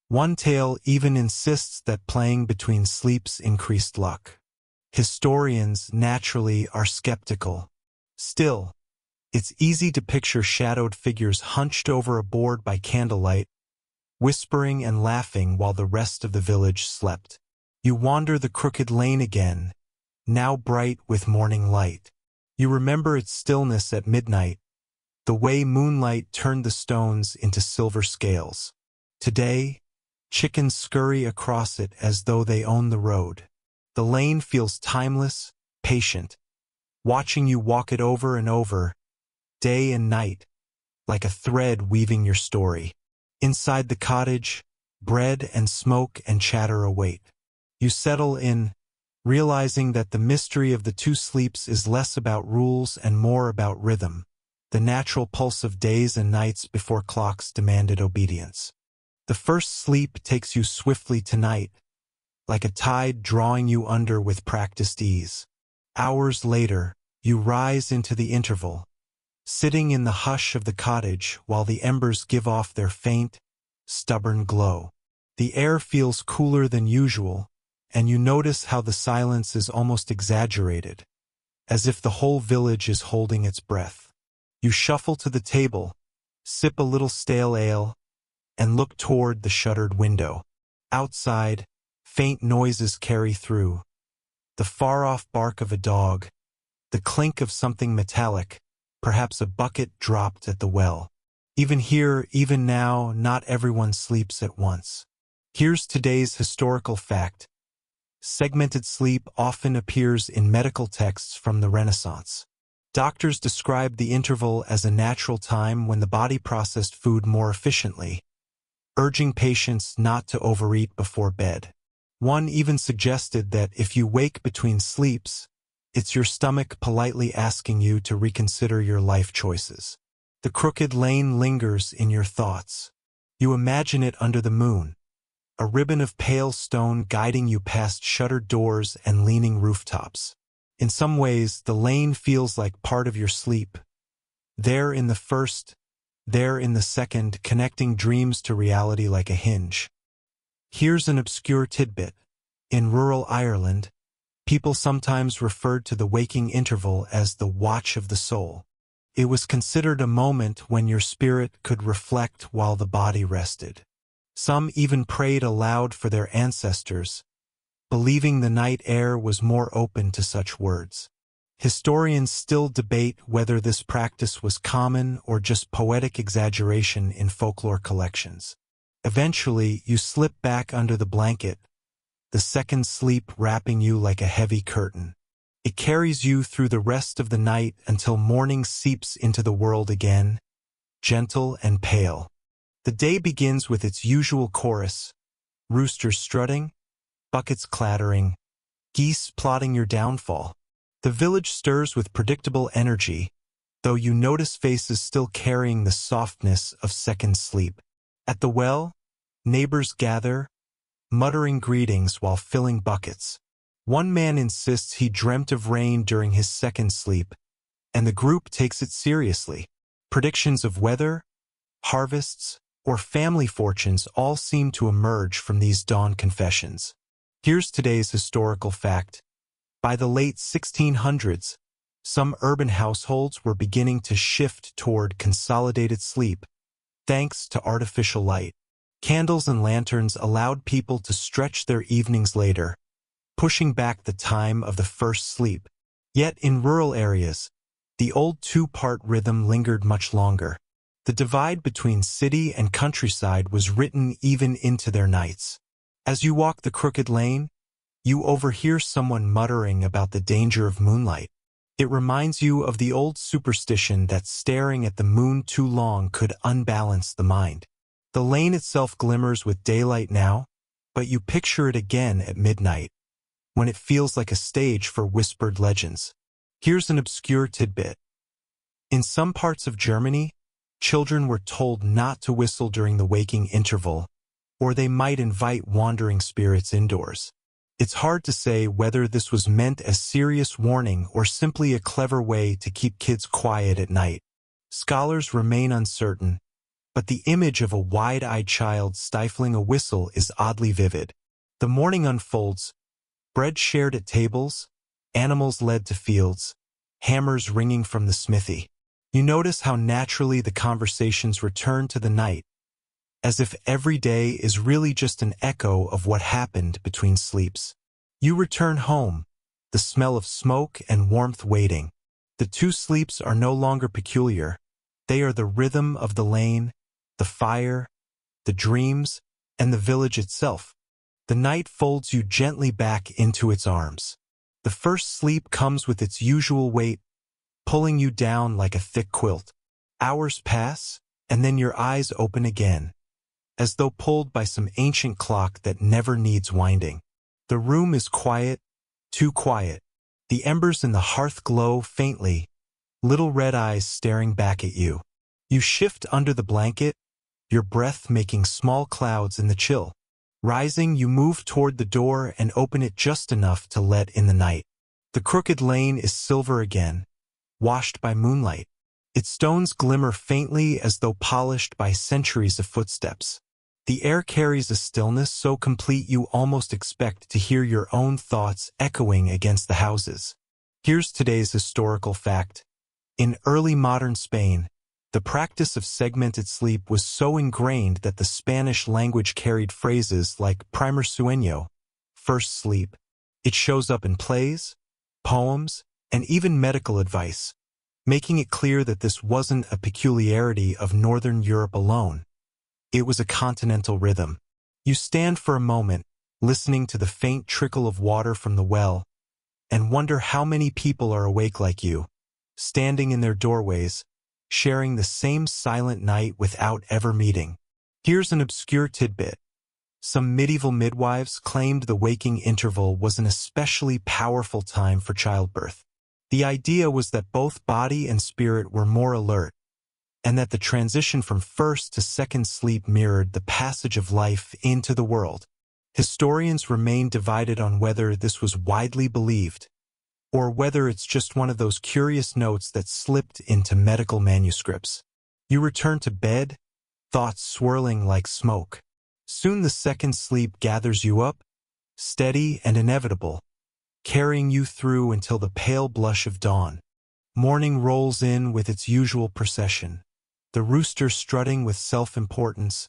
One tale even insists that playing between sleeps increased luck. Historians, naturally, are skeptical. Still, it's easy to picture shadowed figures hunched over a board by candlelight, whispering and laughing while the rest of the village slept. You wander the crooked lane again, now bright with morning light. You remember its stillness at midnight, the way moonlight turned the stones into silver scales. Today, chickens scurry across it as though they own the road. The lane feels timeless, patient, watching you walk it over and over, day and night, like a thread weaving your story. Inside the cottage, bread and smoke and chatter await. You settle in, realizing that the mystery of the two sleeps is less about rules and more about rhythm, the natural pulse of days and nights before clocks demanded obedience. The first sleep takes you swiftly to night, like a tide drawing you under with practiced ease. Hours later, you rise into the interval, sitting in the hush of the cottage while the embers give off their faint, stubborn glow. The air feels cooler than usual, and you notice how the silence is almost exaggerated, as if the whole village is holding its breath. You shuffle to the table, sip a little stale ale, and look toward the shuttered window. Outside, faint noises carry through. The far-off bark of a dog, the clink of something metallic, perhaps a bucket dropped at the well. Even here, even now, not everyone sleeps at once. Here's today's historical fact. Segmented sleep often appears in medical texts from the Renaissance. Doctors described the interval as a natural time when the body processed food more efficiently, urging patients not to overeat before bed. One even suggested that if you wake between sleeps, it's your stomach politely asking you to reconsider your life choices. The crooked lane lingers in your thoughts. You imagine it under the moon, a ribbon of pale stone guiding you past shuttered doors and leaning rooftops. In some ways, the lane feels like part of your sleep. There in the first, there in the second, connecting dreams to reality like a hinge. Here's an obscure tidbit. In rural Ireland, people sometimes referred to the waking interval as the watch of the soul. It was considered a moment when your spirit could reflect while the body rested. Some even prayed aloud for their ancestors, believing the night air was more open to such words. Historians still debate whether this practice was common or just poetic exaggeration in folklore collections. Eventually, you slip back under the blanket, the second sleep wrapping you like a heavy curtain. It carries you through the rest of the night until morning seeps into the world again, gentle and pale. The day begins with its usual chorus, roosters strutting, buckets clattering, geese plotting your downfall. The village stirs with predictable energy, though you notice faces still carrying the softness of second sleep. At the well, neighbors gather, muttering greetings while filling buckets. One man insists he dreamt of rain during his second sleep, and the group takes it seriously. Predictions of weather, harvests, or family fortunes all seem to emerge from these dawn confessions. Here's today's historical fact. By the late 1600s, some urban households were beginning to shift toward consolidated sleep, thanks to artificial light. Candles and lanterns allowed people to stretch their evenings later, pushing back the time of the first sleep. Yet in rural areas, the old two-part rhythm lingered much longer. The divide between city and countryside was written even into their nights. As you walk the crooked lane, you overhear someone muttering about the danger of moonlight. It reminds you of the old superstition that staring at the moon too long could unbalance the mind. The lane itself glimmers with daylight now, but you picture it again at midnight, when it feels like a stage for whispered legends. Here's an obscure tidbit. In some parts of Germany, children were told not to whistle during the waking interval, or they might invite wandering spirits indoors. It's hard to say whether this was meant as serious warning or simply a clever way to keep kids quiet at night. Scholars remain uncertain, but the image of a wide-eyed child stifling a whistle is oddly vivid. The morning unfolds, bread shared at tables, animals led to fields, hammers ringing from the smithy. You notice how naturally the conversations return to the night, as if every day is really just an echo of what happened between sleeps. You return home, the smell of smoke and warmth waiting. The two sleeps are no longer peculiar. They are the rhythm of the lane, the fire, the dreams, and the village itself. The night folds you gently back into its arms. The first sleep comes with its usual weight, pulling you down like a thick quilt. Hours pass, and then your eyes open again, as though pulled by some ancient clock that never needs winding. The room is quiet, too quiet. The embers in the hearth glow faintly, little red eyes staring back at you. You shift under the blanket, your breath making small clouds in the chill. Rising, you move toward the door and open it just enough to let in the night. The crooked lane is silver again, washed by moonlight. Its stones glimmer faintly as though polished by centuries of footsteps. The air carries a stillness so complete you almost expect to hear your own thoughts echoing against the houses. Here's today's historical fact. In early modern Spain, the practice of segmented sleep was so ingrained that the Spanish language carried phrases like primer sueño, first sleep. It shows up in plays, poems, and even medical advice, making it clear that this wasn't a peculiarity of Northern Europe alone. It was a continental rhythm. You stand for a moment, listening to the faint trickle of water from the well, and wonder how many people are awake like you, standing in their doorways, sharing the same silent night without ever meeting. Here's an obscure tidbit. Some medieval midwives claimed the waking interval was an especially powerful time for childbirth. The idea was that both body and spirit were more alert, and that the transition from first to second sleep mirrored the passage of life into the world. Historians remain divided on whether this was widely believed, or whether it's just one of those curious notes that slipped into medical manuscripts. You return to bed, thoughts swirling like smoke. Soon the second sleep gathers you up, steady and inevitable, carrying you through until the pale blush of dawn. Morning rolls in with its usual procession, the rooster strutting with self-importance,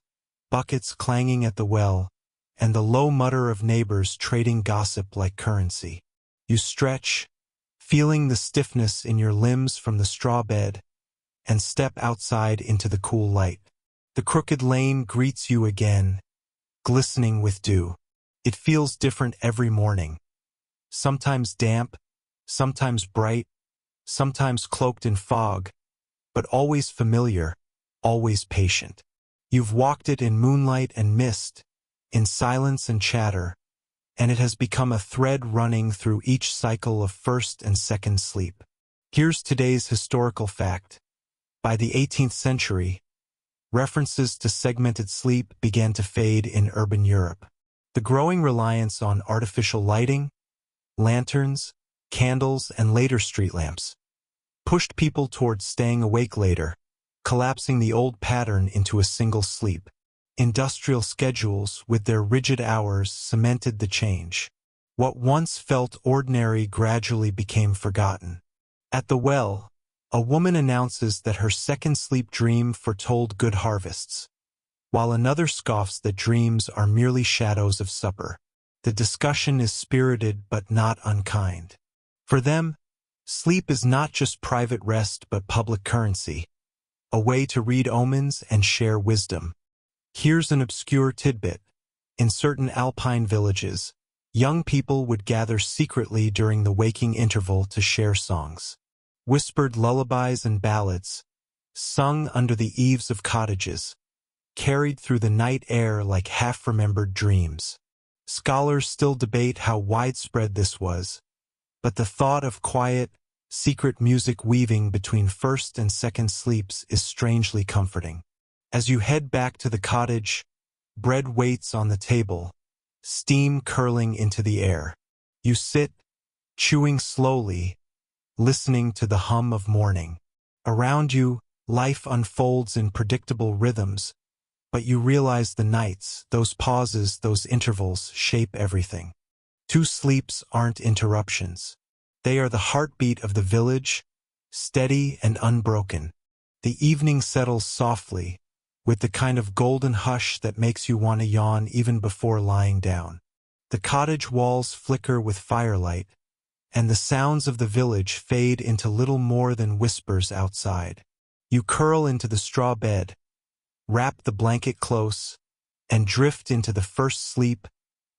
buckets clanging at the well, and the low mutter of neighbors trading gossip like currency. You stretch, feeling the stiffness in your limbs from the straw bed, and step outside into the cool light. The crooked lane greets you again, glistening with dew. It feels different every morning. Sometimes damp, sometimes bright, sometimes cloaked in fog, but always familiar, always patient. You've walked it in moonlight and mist, in silence and chatter, and it has become a thread running through each cycle of first and second sleep. Here's today's historical fact. By the 18th century, references to segmented sleep began to fade in urban Europe. The growing reliance on artificial lighting, lanterns, candles, and later street lamps pushed people towards staying awake later, collapsing the old pattern into a single sleep. Industrial schedules, with their rigid hours, cemented the change. What once felt ordinary gradually became forgotten. At the well, a woman announces that her second sleep dream foretold good harvests, while another scoffs that dreams are merely shadows of supper. The discussion is spirited but not unkind. For them, sleep is not just private rest but public currency, a way to read omens and share wisdom. Here's an obscure tidbit. In certain alpine villages, young people would gather secretly during the waking interval to share songs. Whispered lullabies and ballads, sung under the eaves of cottages, carried through the night air like half-remembered dreams. Scholars still debate how widespread this was, but the thought of quiet, secret music weaving between first and second sleeps is strangely comforting. As you head back to the cottage, bread waits on the table, steam curling into the air. You sit, chewing slowly, listening to the hum of morning. Around you, life unfolds in predictable rhythms, but you realize the nights, those pauses, those intervals, shape everything. Two sleeps aren't interruptions. They are the heartbeat of the village, steady and unbroken. The evening settles softly, with the kind of golden hush that makes you want to yawn even before lying down. The cottage walls flicker with firelight, and the sounds of the village fade into little more than whispers outside. You curl into the straw bed, wrap the blanket close, and drift into the first sleep,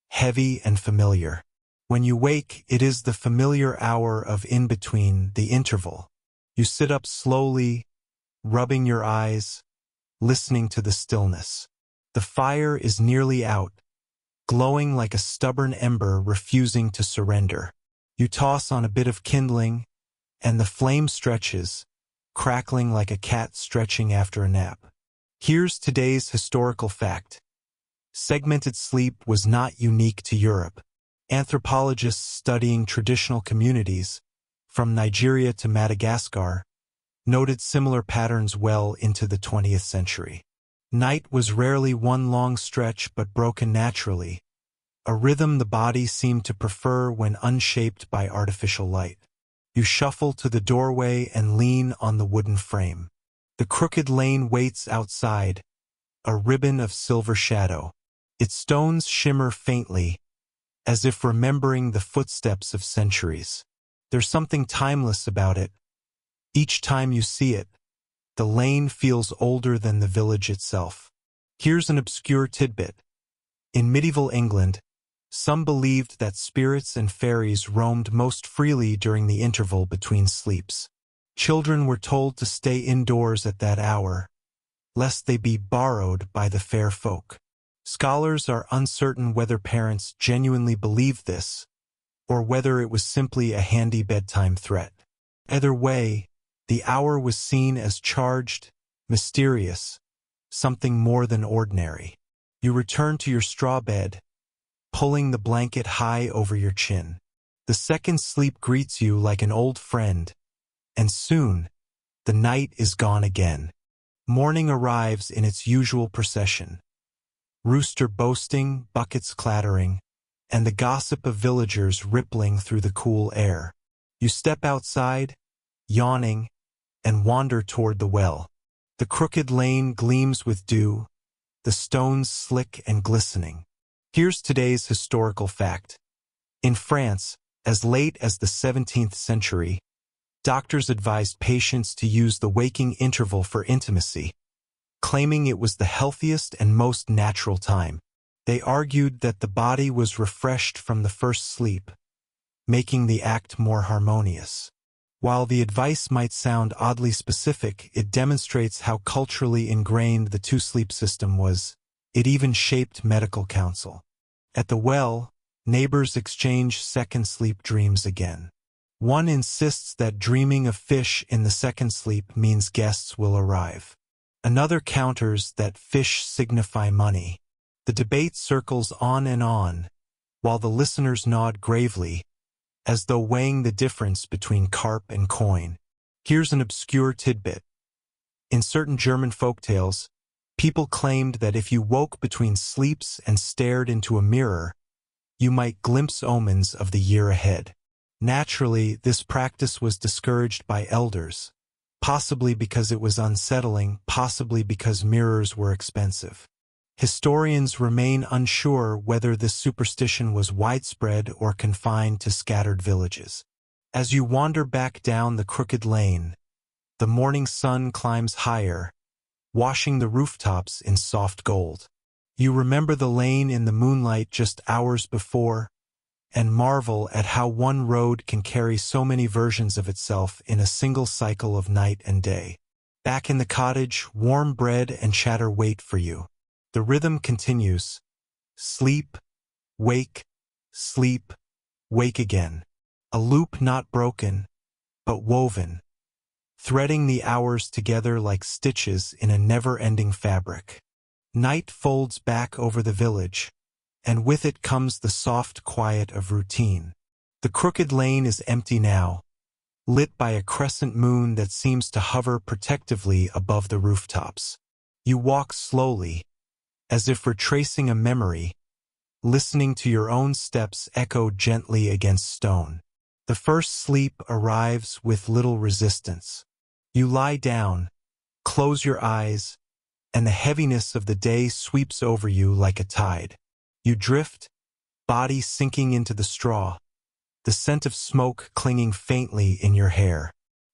heavy and familiar. When you wake, it is the familiar hour of in-between, the interval. You sit up slowly, rubbing your eyes, listening to the stillness. The fire is nearly out, glowing like a stubborn ember refusing to surrender. You toss on a bit of kindling, and the flame stretches, crackling like a cat stretching after a nap. Here's today's historical fact. Segmented sleep was not unique to Europe. Anthropologists studying traditional communities, from Nigeria to Madagascar, noted similar patterns well into the 20th century. Night was rarely one long stretch but broken naturally, a rhythm the body seemed to prefer when unshaped by artificial light. You shuffle to the doorway and lean on the wooden frame. The crooked lane waits outside, a ribbon of silver shadow. Its stones shimmer faintly, as if remembering the footsteps of centuries. There's something timeless about it. Each time you see it, the lane feels older than the village itself. Here's an obscure tidbit. In medieval England, some believed that spirits and fairies roamed most freely during the interval between sleeps. Children were told to stay indoors at that hour, lest they be borrowed by the fair folk. Scholars are uncertain whether parents genuinely believed this, or whether it was simply a handy bedtime threat. Either way, the hour was seen as charged, mysterious, something more than ordinary. You return to your straw bed, pulling the blanket high over your chin. The second sleep greets you like an old friend, and soon, the night is gone again. Morning arrives in its usual procession. Rooster boasting, buckets clattering, and the gossip of villagers rippling through the cool air. You step outside, yawning, and wander toward the well. The crooked lane gleams with dew, the stones slick and glistening. Here's today's historical fact. In France, as late as the 17th century, doctors advised patients to use the waking interval for intimacy, claiming it was the healthiest and most natural time. They argued that the body was refreshed from the first sleep, making the act more harmonious. While the advice might sound oddly specific, it demonstrates how culturally ingrained the two-sleep system was. It even shaped medical counsel. At the well, neighbors exchange second sleep dreams again. One insists that dreaming of fish in the second sleep means guests will arrive. Another counters that fish signify money. The debate circles on and on, while the listeners nod gravely, as though weighing the difference between carp and coin. Here's an obscure tidbit. In certain German folktales, people claimed that if you woke between sleeps and stared into a mirror, you might glimpse omens of the year ahead. Naturally, this practice was discouraged by elders, possibly because it was unsettling, possibly because mirrors were expensive. Historians remain unsure whether this superstition was widespread or confined to scattered villages. As you wander back down the crooked lane, the morning sun climbs higher, washing the rooftops in soft gold. You remember the lane in the moonlight just hours before, and marvel at how one road can carry so many versions of itself in a single cycle of night and day. Back in the cottage, warm bread and chatter wait for you. The rhythm continues. Sleep, wake, sleep, wake again. A loop not broken, but woven, threading the hours together like stitches in a never-ending fabric. Night folds back over the village, and with it comes the soft quiet of routine. The crooked lane is empty now, lit by a crescent moon that seems to hover protectively above the rooftops. You walk slowly, as if retracing a memory, listening to your own steps echo gently against stone. The first sleep arrives with little resistance. You lie down, close your eyes, and the heaviness of the day sweeps over you like a tide. You drift, body sinking into the straw, the scent of smoke clinging faintly in your hair.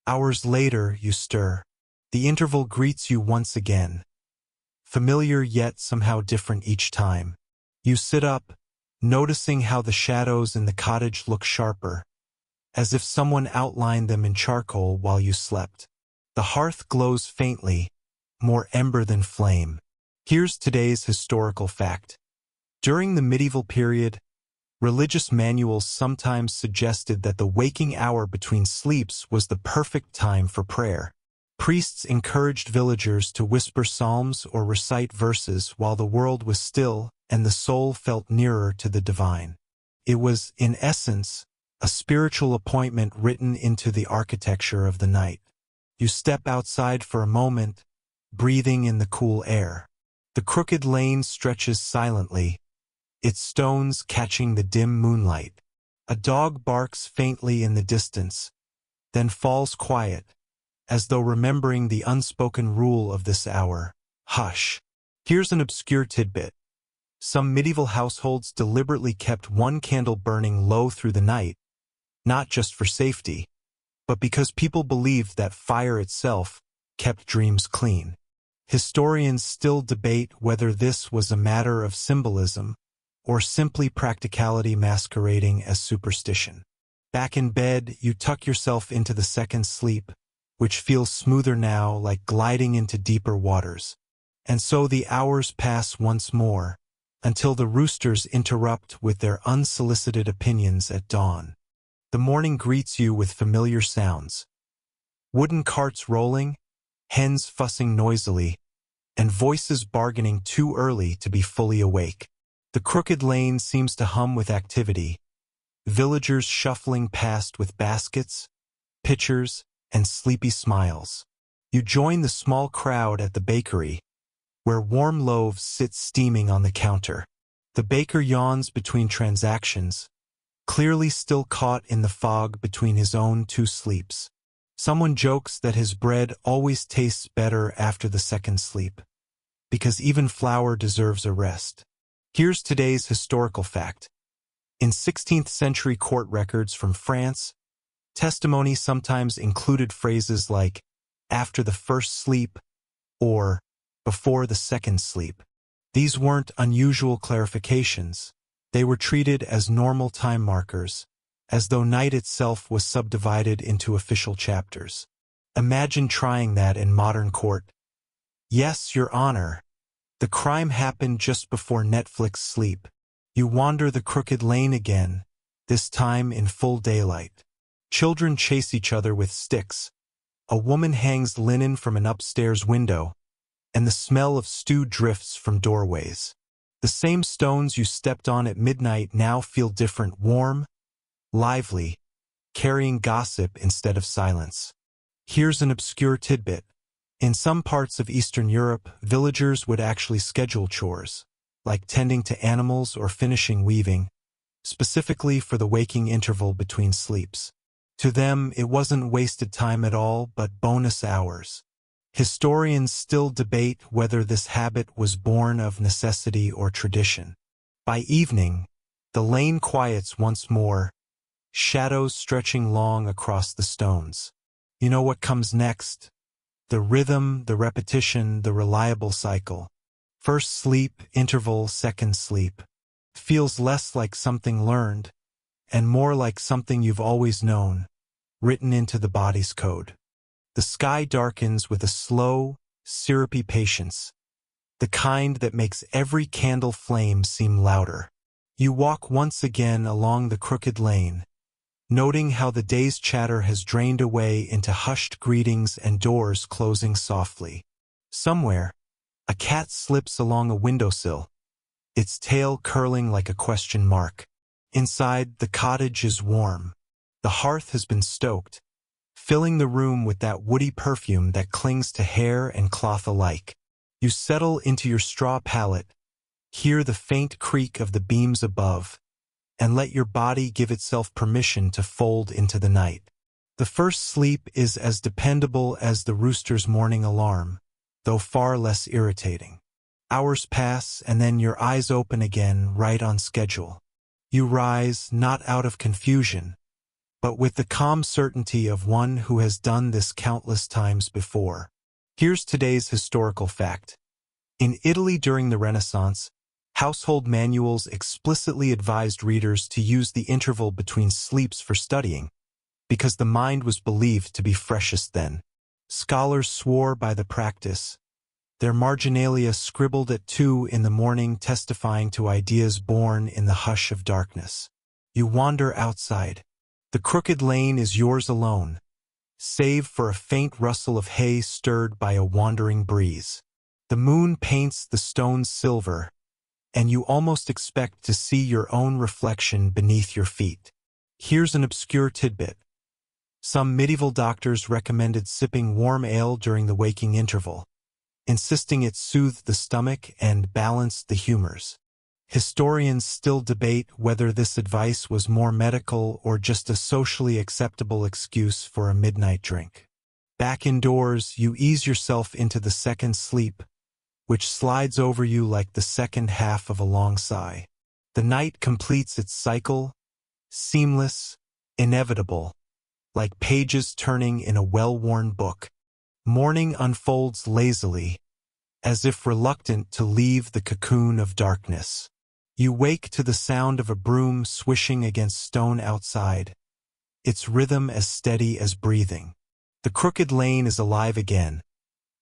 Hours later, you stir. The interval greets you once again, familiar yet somehow different each time. You sit up, noticing how the shadows in the cottage look sharper, as if someone outlined them in charcoal while you slept. The hearth glows faintly, more ember than flame. Here's today's historical fact. During the medieval period, religious manuals sometimes suggested that the waking hour between sleeps was the perfect time for prayer. Priests encouraged villagers to whisper psalms or recite verses while the world was still and the soul felt nearer to the divine. It was, in essence, a spiritual appointment written into the architecture of the night. You step outside for a moment, breathing in the cool air. The crooked lane stretches silently, its stones catching the dim moonlight. A dog barks faintly in the distance, then falls quiet, as though remembering the unspoken rule of this hour. Hush. Here's an obscure tidbit. Some medieval households deliberately kept one candle burning low through the night, not just for safety, but because people believed that fire itself kept dreams clean. Historians still debate whether this was a matter of symbolism or simply practicality masquerading as superstition. Back in bed, you tuck yourself into the second sleep, which feels smoother now, like gliding into deeper waters. And so the hours pass once more, until the roosters interrupt with their unsolicited opinions at dawn. The morning greets you with familiar sounds. Wooden carts rolling, hens fussing noisily, and voices bargaining too early to be fully awake. The crooked lane seems to hum with activity, villagers shuffling past with baskets, pitchers, and sleepy smiles. You join the small crowd at the bakery, where warm loaves sit steaming on the counter. The baker yawns between transactions, clearly still caught in the fog between his own two sleeps. Someone jokes that his bread always tastes better after the second sleep, because even flour deserves a rest. Here's today's historical fact. In 16th century court records from France, testimony sometimes included phrases like, after the first sleep, or before the second sleep. These weren't unusual clarifications. They were treated as normal time markers, as though night itself was subdivided into official chapters. Imagine trying that in modern court. Yes, Your Honor. The crime happened just before Netflix sleep. You wander the crooked lane again, this time in full daylight. Children chase each other with sticks. A woman hangs linen from an upstairs window, and the smell of stew drifts from doorways. The same stones you stepped on at midnight now feel different, warm, lively, carrying gossip instead of silence. Here's an obscure tidbit. In some parts of Eastern Europe, villagers would actually schedule chores, like tending to animals or finishing weaving, specifically for the waking interval between sleeps. To them, it wasn't wasted time at all, but bonus hours. Historians still debate whether this habit was born of necessity or tradition. By evening, the lane quiets once more, shadows stretching long across the stones. You know what comes next? The rhythm, the repetition, the reliable cycle. First sleep, interval, second sleep. Feels less like something learned, and more like something you've always known, written into the body's code. The sky darkens with a slow, syrupy patience, the kind that makes every candle flame seem louder. You walk once again along the crooked lane, noting how the day's chatter has drained away into hushed greetings and doors closing softly. Somewhere, a cat slips along a windowsill, its tail curling like a question mark. Inside, the cottage is warm. The hearth has been stoked, filling the room with that woody perfume that clings to hair and cloth alike. You settle into your straw pallet, hear the faint creak of the beams above, and let your body give itself permission to fold into the night. The first sleep is as dependable as the rooster's morning alarm, though far less irritating. Hours pass, and then your eyes open again, right on schedule. You rise, not out of confusion, but with the calm certainty of one who has done this countless times before. Here's today's historical fact. In Italy during the Renaissance, household manuals explicitly advised readers to use the interval between sleeps for studying, because the mind was believed to be freshest then. Scholars swore by the practice, their marginalia scribbled at 2 in the morning, testifying to ideas born in the hush of darkness. You wander outside. The crooked lane is yours alone, save for a faint rustle of hay stirred by a wandering breeze. The moon paints the stones silver, and you almost expect to see your own reflection beneath your feet. Here's an obscure tidbit. Some medieval doctors recommended sipping warm ale during the waking interval, insisting it soothed the stomach and balanced the humors. Historians still debate whether this advice was more medical or just a socially acceptable excuse for a midnight drink. Back indoors, you ease yourself into the second sleep, which slides over you like the second half of a long sigh. The night completes its cycle, seamless, inevitable, like pages turning in a well-worn book. Morning unfolds lazily, as if reluctant to leave the cocoon of darkness. You wake to the sound of a broom swishing against stone outside, its rhythm as steady as breathing. The crooked lane is alive again,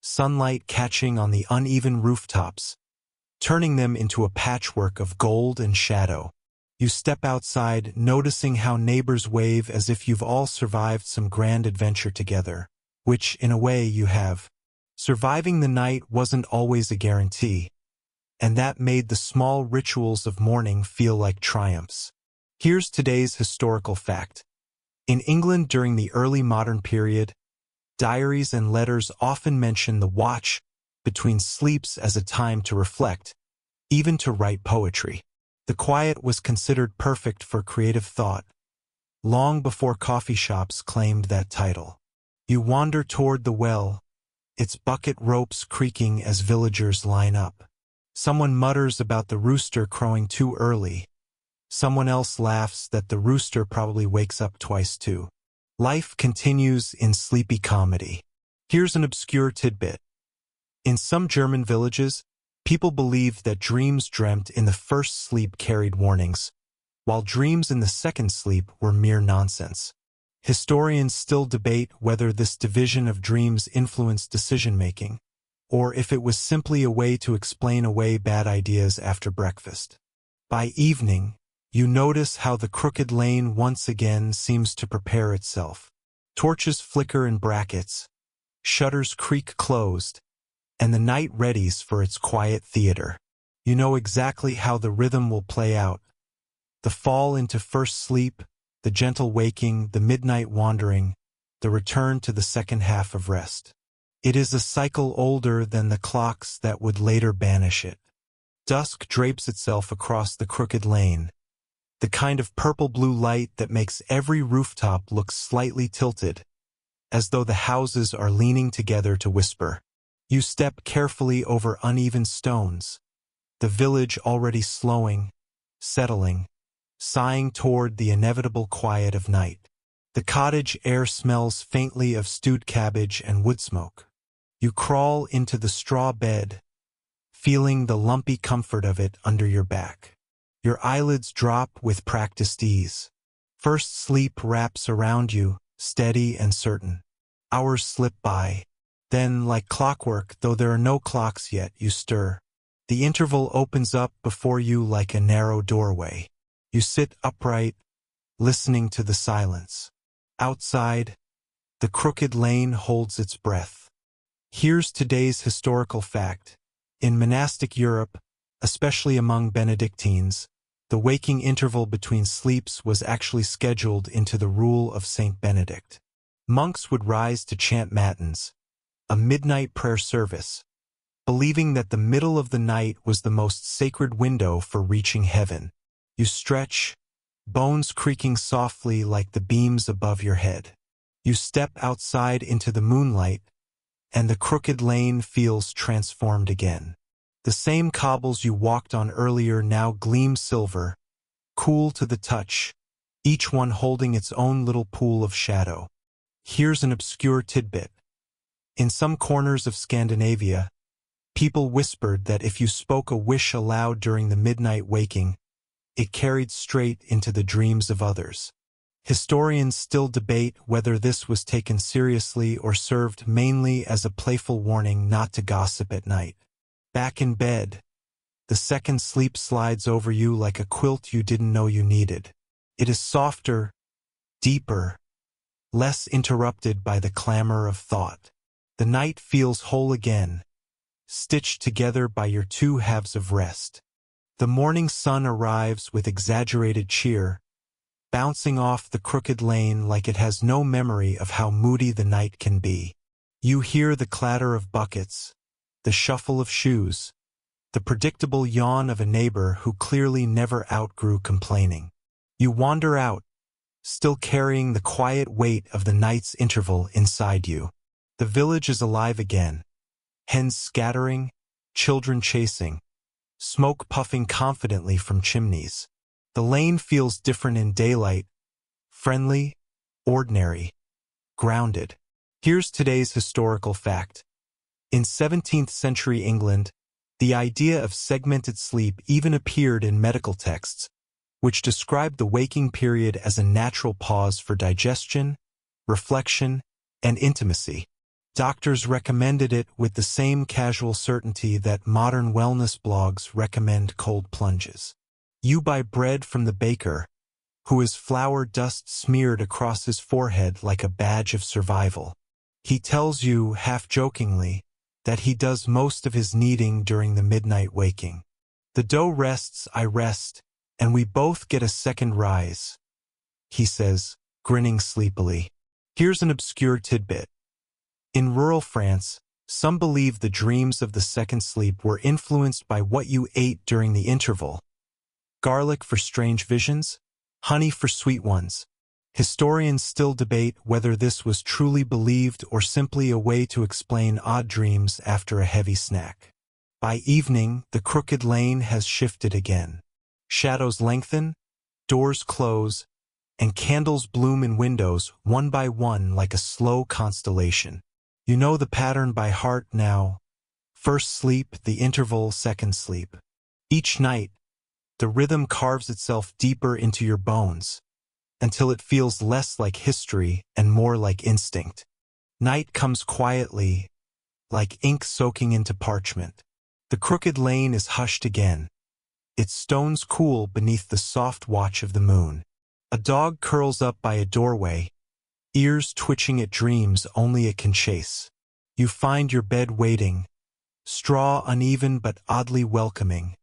sunlight catching on the uneven rooftops, turning them into a patchwork of gold and shadow. You step outside, noticing how neighbors wave as if you've all survived some grand adventure together, which, in a way, you have. Surviving the night wasn't always a guarantee, and that made the small rituals of morning feel like triumphs. Here's today's historical fact. In England during the early modern period, diaries and letters often mention the watch between sleeps as a time to reflect, even to write poetry. The quiet was considered perfect for creative thought, long before coffee shops claimed that title. You wander toward the well, its bucket ropes creaking as villagers line up. Someone mutters about the rooster crowing too early. Someone else laughs that the rooster probably wakes up twice too. Life continues in sleepy comedy. Here's an obscure tidbit. In some German villages, people believed that dreams dreamt in the first sleep carried warnings, while dreams in the second sleep were mere nonsense. Historians still debate whether this division of dreams influenced decision-making, or if it was simply a way to explain away bad ideas after breakfast. By evening, you notice how the crooked lane once again seems to prepare itself. Torches flicker in brackets, shutters creak closed, and the night readies for its quiet theater. You know exactly how the rhythm will play out. The fall into first sleep, the gentle waking, the midnight wandering, the return to the second half of rest. It is a cycle older than the clocks that would later banish it. Dusk drapes itself across the crooked lane, the kind of purple-blue light that makes every rooftop look slightly tilted, as though the houses are leaning together to whisper. You step carefully over uneven stones, the village already slowing, settling, sighing toward the inevitable quiet of night. The cottage air smells faintly of stewed cabbage and wood smoke. You crawl into the straw bed, feeling the lumpy comfort of it under your back. Your eyelids drop with practiced ease. First sleep wraps around you, steady and certain. Hours slip by. Then, like clockwork, though there are no clocks yet, you stir. The interval opens up before you like a narrow doorway. You sit upright, listening to the silence. Outside, the crooked lane holds its breath. Here's today's historical fact. In monastic Europe, especially among Benedictines, the waking interval between sleeps was actually scheduled into the rule of Saint Benedict. Monks would rise to chant matins, a midnight prayer service, believing that the middle of the night was the most sacred window for reaching heaven. You stretch, bones creaking softly like the beams above your head. You step outside into the moonlight, and the crooked lane feels transformed again. The same cobbles you walked on earlier now gleam silver, cool to the touch, each one holding its own little pool of shadow. Here's an obscure tidbit. In some corners of Scandinavia, people whispered that if you spoke a wish aloud during the midnight waking, it carried straight into the dreams of others. Historians still debate whether this was taken seriously or served mainly as a playful warning not to gossip at night. Back in bed, the second sleep slides over you like a quilt you didn't know you needed. It is softer, deeper, less interrupted by the clamor of thought. The night feels whole again, stitched together by your two halves of rest. The morning sun arrives with exaggerated cheer, bouncing off the crooked lane like it has no memory of how moody the night can be. You hear the clatter of buckets, the shuffle of shoes, the predictable yawn of a neighbor who clearly never outgrew complaining. You wander out, still carrying the quiet weight of the night's interval inside you. The village is alive again. Hens scattering, children chasing, smoke puffing confidently from chimneys. The lane feels different in daylight, friendly, ordinary, grounded. Here's today's historical fact. In 17th century England, the idea of segmented sleep even appeared in medical texts, which described the waking period as a natural pause for digestion, reflection, and intimacy. Doctors recommended it with the same casual certainty that modern wellness blogs recommend cold plunges. You buy bread from the baker, who has flour dust smeared across his forehead like a badge of survival. He tells you, half-jokingly, that he does most of his kneading during the midnight waking. The dough rests, I rest, and we both get a second rise, he says, grinning sleepily. Here's an obscure tidbit. In rural France, some believe the dreams of the second sleep were influenced by what you ate during the interval. Garlic for strange visions, honey for sweet ones. Historians still debate whether this was truly believed or simply a way to explain odd dreams after a heavy snack. By evening, the crooked lane has shifted again. Shadows lengthen, doors close, and candles bloom in windows one by one like a slow constellation. You know the pattern by heart now. First sleep, the interval, second sleep. Each night, the rhythm carves itself deeper into your bones, until it feels less like history and more like instinct. Night comes quietly, like ink soaking into parchment. The crooked lane is hushed again, its stones cool beneath the soft watch of the moon. A dog curls up by a doorway, ears twitching at dreams only it can chase. You find your bed waiting, straw uneven but oddly welcoming,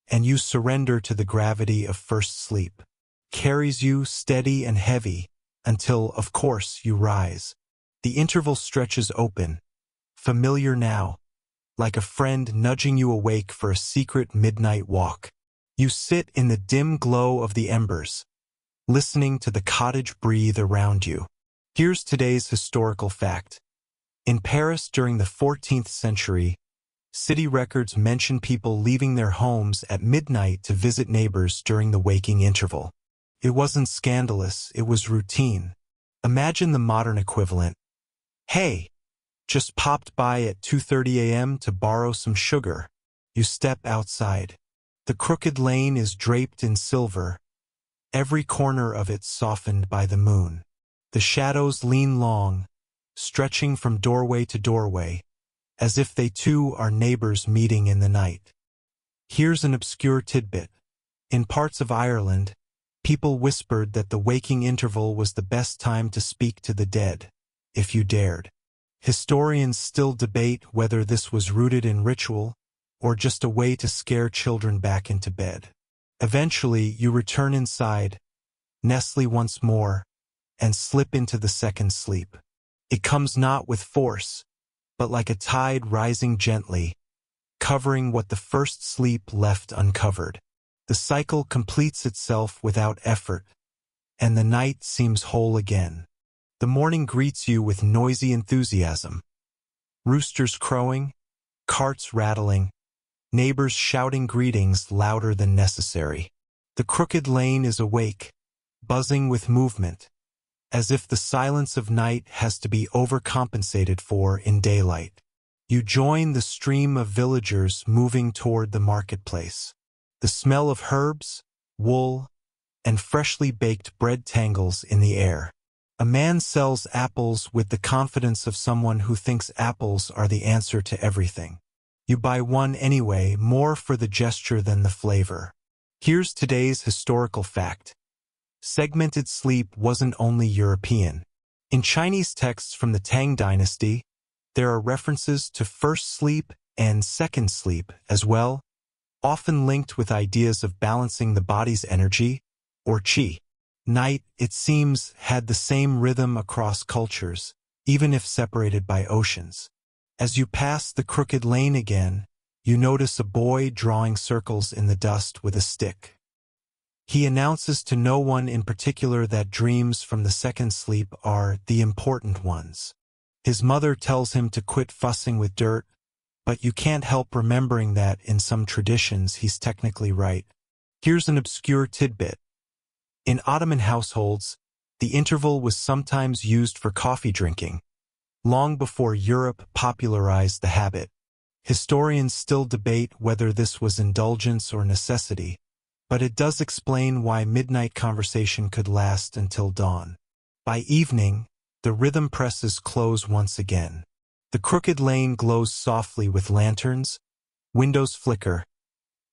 and you surrender to the gravity of first sleep. Carries you steady and heavy, until, of course, you rise. The interval stretches open, familiar now, like a friend nudging you awake for a secret midnight walk. You sit in the dim glow of the embers, listening to the cottage breathe around you. Here's today's historical fact. In Paris during the 14th century, city records mention people leaving their homes at midnight to visit neighbors during the waking interval. It wasn't scandalous, it was routine. Imagine the modern equivalent. Hey, just popped by at 2:30 a.m. to borrow some sugar. You step outside. The crooked lane is draped in silver, every corner of it softened by the moon. The shadows lean long, stretching from doorway to doorway, as if they too are neighbors meeting in the night. Here's an obscure tidbit. In parts of Ireland, people whispered that the waking interval was the best time to speak to the dead, if you dared. Historians still debate whether this was rooted in ritual or just a way to scare children back into bed. Eventually, you return inside, nestle once more, and slip into the second sleep. It comes not with force, but like a tide rising gently, covering what the first sleep left uncovered. The cycle completes itself without effort, and the night seems whole again. The morning greets you with noisy enthusiasm. Roosters crowing, carts rattling, neighbors shouting greetings louder than necessary. The crooked lane is awake, buzzing with movement, as if the silence of night has to be overcompensated for in daylight. You join the stream of villagers moving toward the marketplace. The smell of herbs, wool, and freshly baked bread tangles in the air. A man sells apples with the confidence of someone who thinks apples are the answer to everything. You buy one anyway, more for the gesture than the flavor. Here's today's historical fact. Segmented sleep wasn't only European. In Chinese texts from the Tang dynasty, there are references to first sleep and second sleep as well, often linked with ideas of balancing the body's energy, or qi. Night, it seems, had the same rhythm across cultures, even if separated by oceans. As you pass the crooked lane again, you notice a boy drawing circles in the dust with a stick. He announces to no one in particular that dreams from the second sleep are the important ones. His mother tells him to quit fussing with dirt, but you can't help remembering that in some traditions he's technically right. Here's an obscure tidbit. In Ottoman households, the interval was sometimes used for coffee drinking, long before Europe popularized the habit. Historians still debate whether this was indulgence or necessity, but it does explain why midnight conversation could last until dawn. By evening, the rhythm presses close once again. The crooked lane glows softly with lanterns, windows flicker,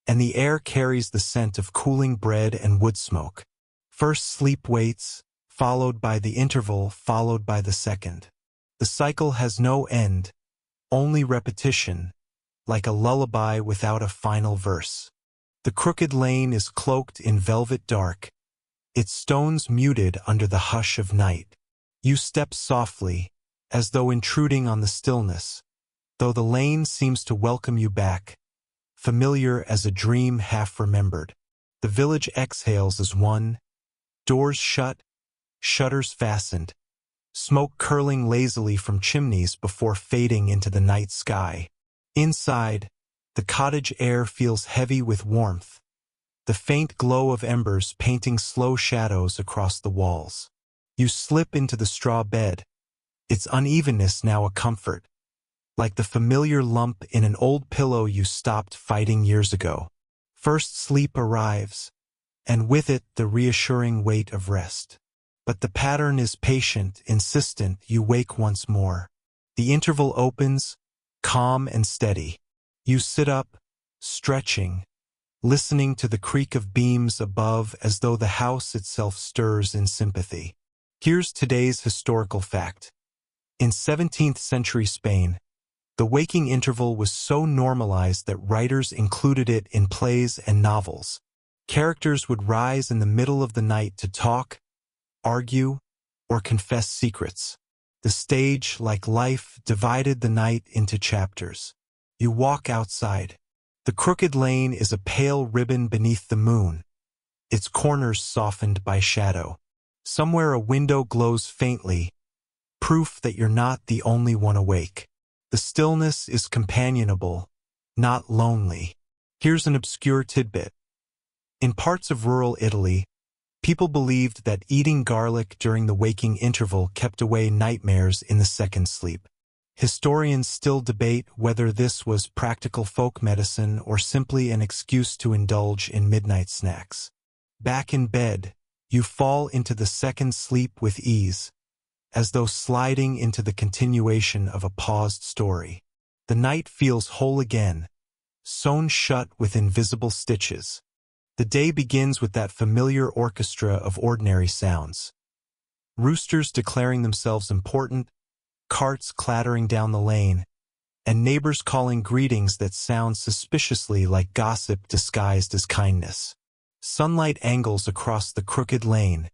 and the air carries the scent of cooling bread and wood smoke. First sleep waits, followed by the interval, followed by the second. The cycle has no end, only repetition, like a lullaby without a final verse. The crooked lane is cloaked in velvet dark, its stones muted under the hush of night. You step softly, as though intruding on the stillness, though the lane seems to welcome you back, familiar as a dream half-remembered. The village exhales as one, doors shut, shutters fastened, smoke curling lazily from chimneys before fading into the night sky. Inside, the cottage air feels heavy with warmth, the faint glow of embers painting slow shadows across the walls. You slip into the straw bed, its unevenness now a comfort, like the familiar lump in an old pillow you stopped fighting years ago. First sleep arrives, and with it the reassuring weight of rest. But the pattern is patient, insistent. You wake once more. The interval opens, calm and steady. You sit up, stretching, listening to the creak of beams above as though the house itself stirs in sympathy. Here's today's historical fact. In 17th century Spain, the waking interval was so normalized that writers included it in plays and novels. Characters would rise in the middle of the night to talk, argue, or confess secrets. The stage, like life, divided the night into chapters. You walk outside. The crooked lane is a pale ribbon beneath the moon, its corners softened by shadow. Somewhere a window glows faintly, proof that you're not the only one awake. The stillness is companionable, not lonely. Here's an obscure tidbit. In parts of rural Italy, people believed that eating garlic during the waking interval kept away nightmares in the second sleep. Historians still debate whether this was practical folk medicine or simply an excuse to indulge in midnight snacks. Back in bed, you fall into the second sleep with ease, as though sliding into the continuation of a paused story. The night feels whole again, sewn shut with invisible stitches. The day begins with that familiar orchestra of ordinary sounds. Roosters declaring themselves important, carts clattering down the lane, and neighbors calling greetings that sound suspiciously like gossip disguised as kindness. Sunlight angles across the crooked lane,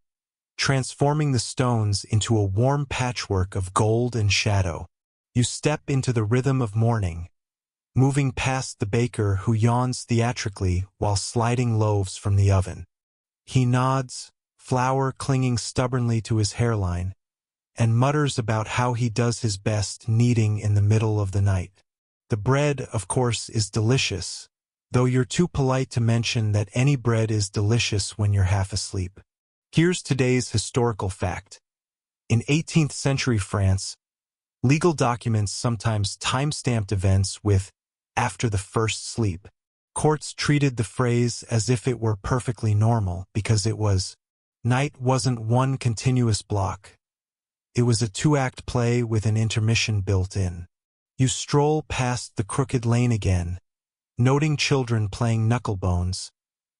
transforming the stones into a warm patchwork of gold and shadow. You step into the rhythm of morning, moving past the baker who yawns theatrically while sliding loaves from the oven. He nods, flour clinging stubbornly to his hairline, and mutters about how he does his best kneading in the middle of the night. The bread, of course, is delicious, though you're too polite to mention that any bread is delicious when you're half asleep. Here's today's historical fact. In 18th century France, legal documents sometimes time-stamped events with "after the first sleep." Courts treated the phrase as if it were perfectly normal because it was. Night wasn't one continuous block. It was a two-act play with an intermission built in. You stroll past the crooked lane again, noting children playing knucklebones,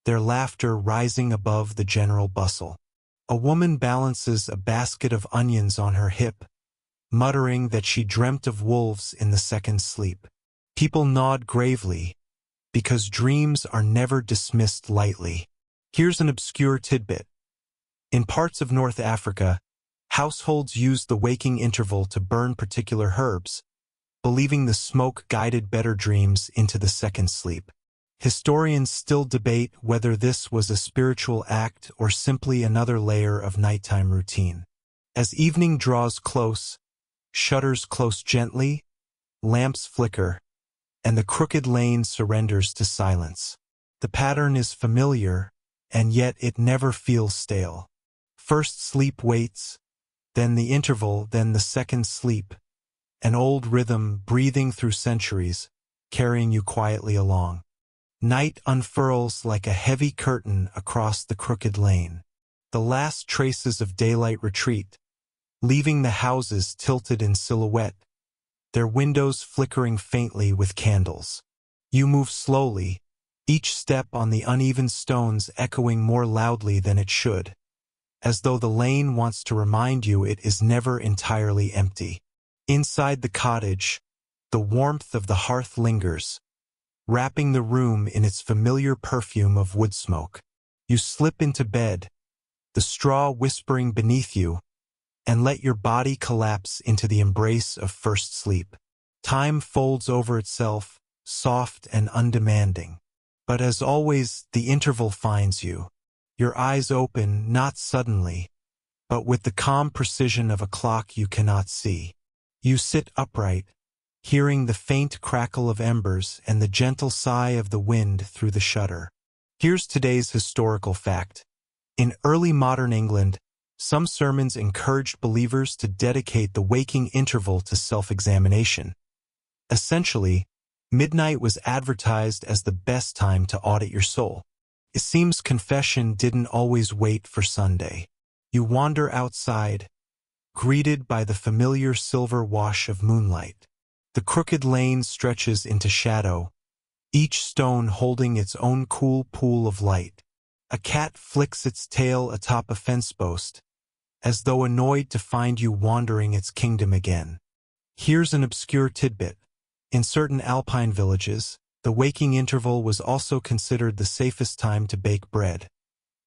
their laughter rising above the general bustle. A woman balances a basket of onions on her hip, muttering that she dreamt of wolves in the second sleep. People nod gravely, because dreams are never dismissed lightly. Here's an obscure tidbit. In parts of North Africa, households use the waking interval to burn particular herbs, believing the smoke guided better dreams into the second sleep. Historians still debate whether this was a spiritual act or simply another layer of nighttime routine. As evening draws close, shutters close gently, lamps flicker, and the crooked lane surrenders to silence. The pattern is familiar, and yet it never feels stale. First sleep waits, then the interval, then the second sleep, an old rhythm breathing through centuries, carrying you quietly along. Night unfurls like a heavy curtain across the crooked lane. The last traces of daylight retreat, leaving the houses tilted in silhouette, their windows flickering faintly with candles. You move slowly, each step on the uneven stones echoing more loudly than it should, as though the lane wants to remind you it is never entirely empty. Inside the cottage, the warmth of the hearth lingers, wrapping the room in its familiar perfume of wood smoke. You slip into bed, the straw whispering beneath you, and let your body collapse into the embrace of first sleep. Time folds over itself, soft and undemanding. But as always, the interval finds you. Your eyes open, not suddenly, but with the calm precision of a clock you cannot see. You sit upright, hearing the faint crackle of embers and the gentle sigh of the wind through the shutter. Here's today's historical fact. In early modern England, some sermons encouraged believers to dedicate the waking interval to self-examination. Essentially, midnight was advertised as the best time to audit your soul. It seems confession didn't always wait for Sunday. You wander outside, greeted by the familiar silver wash of moonlight. The crooked lane stretches into shadow, each stone holding its own cool pool of light. A cat flicks its tail atop a fence post, as though annoyed to find you wandering its kingdom again. Here's an obscure tidbit. In certain alpine villages, the waking interval was also considered the safest time to bake bread,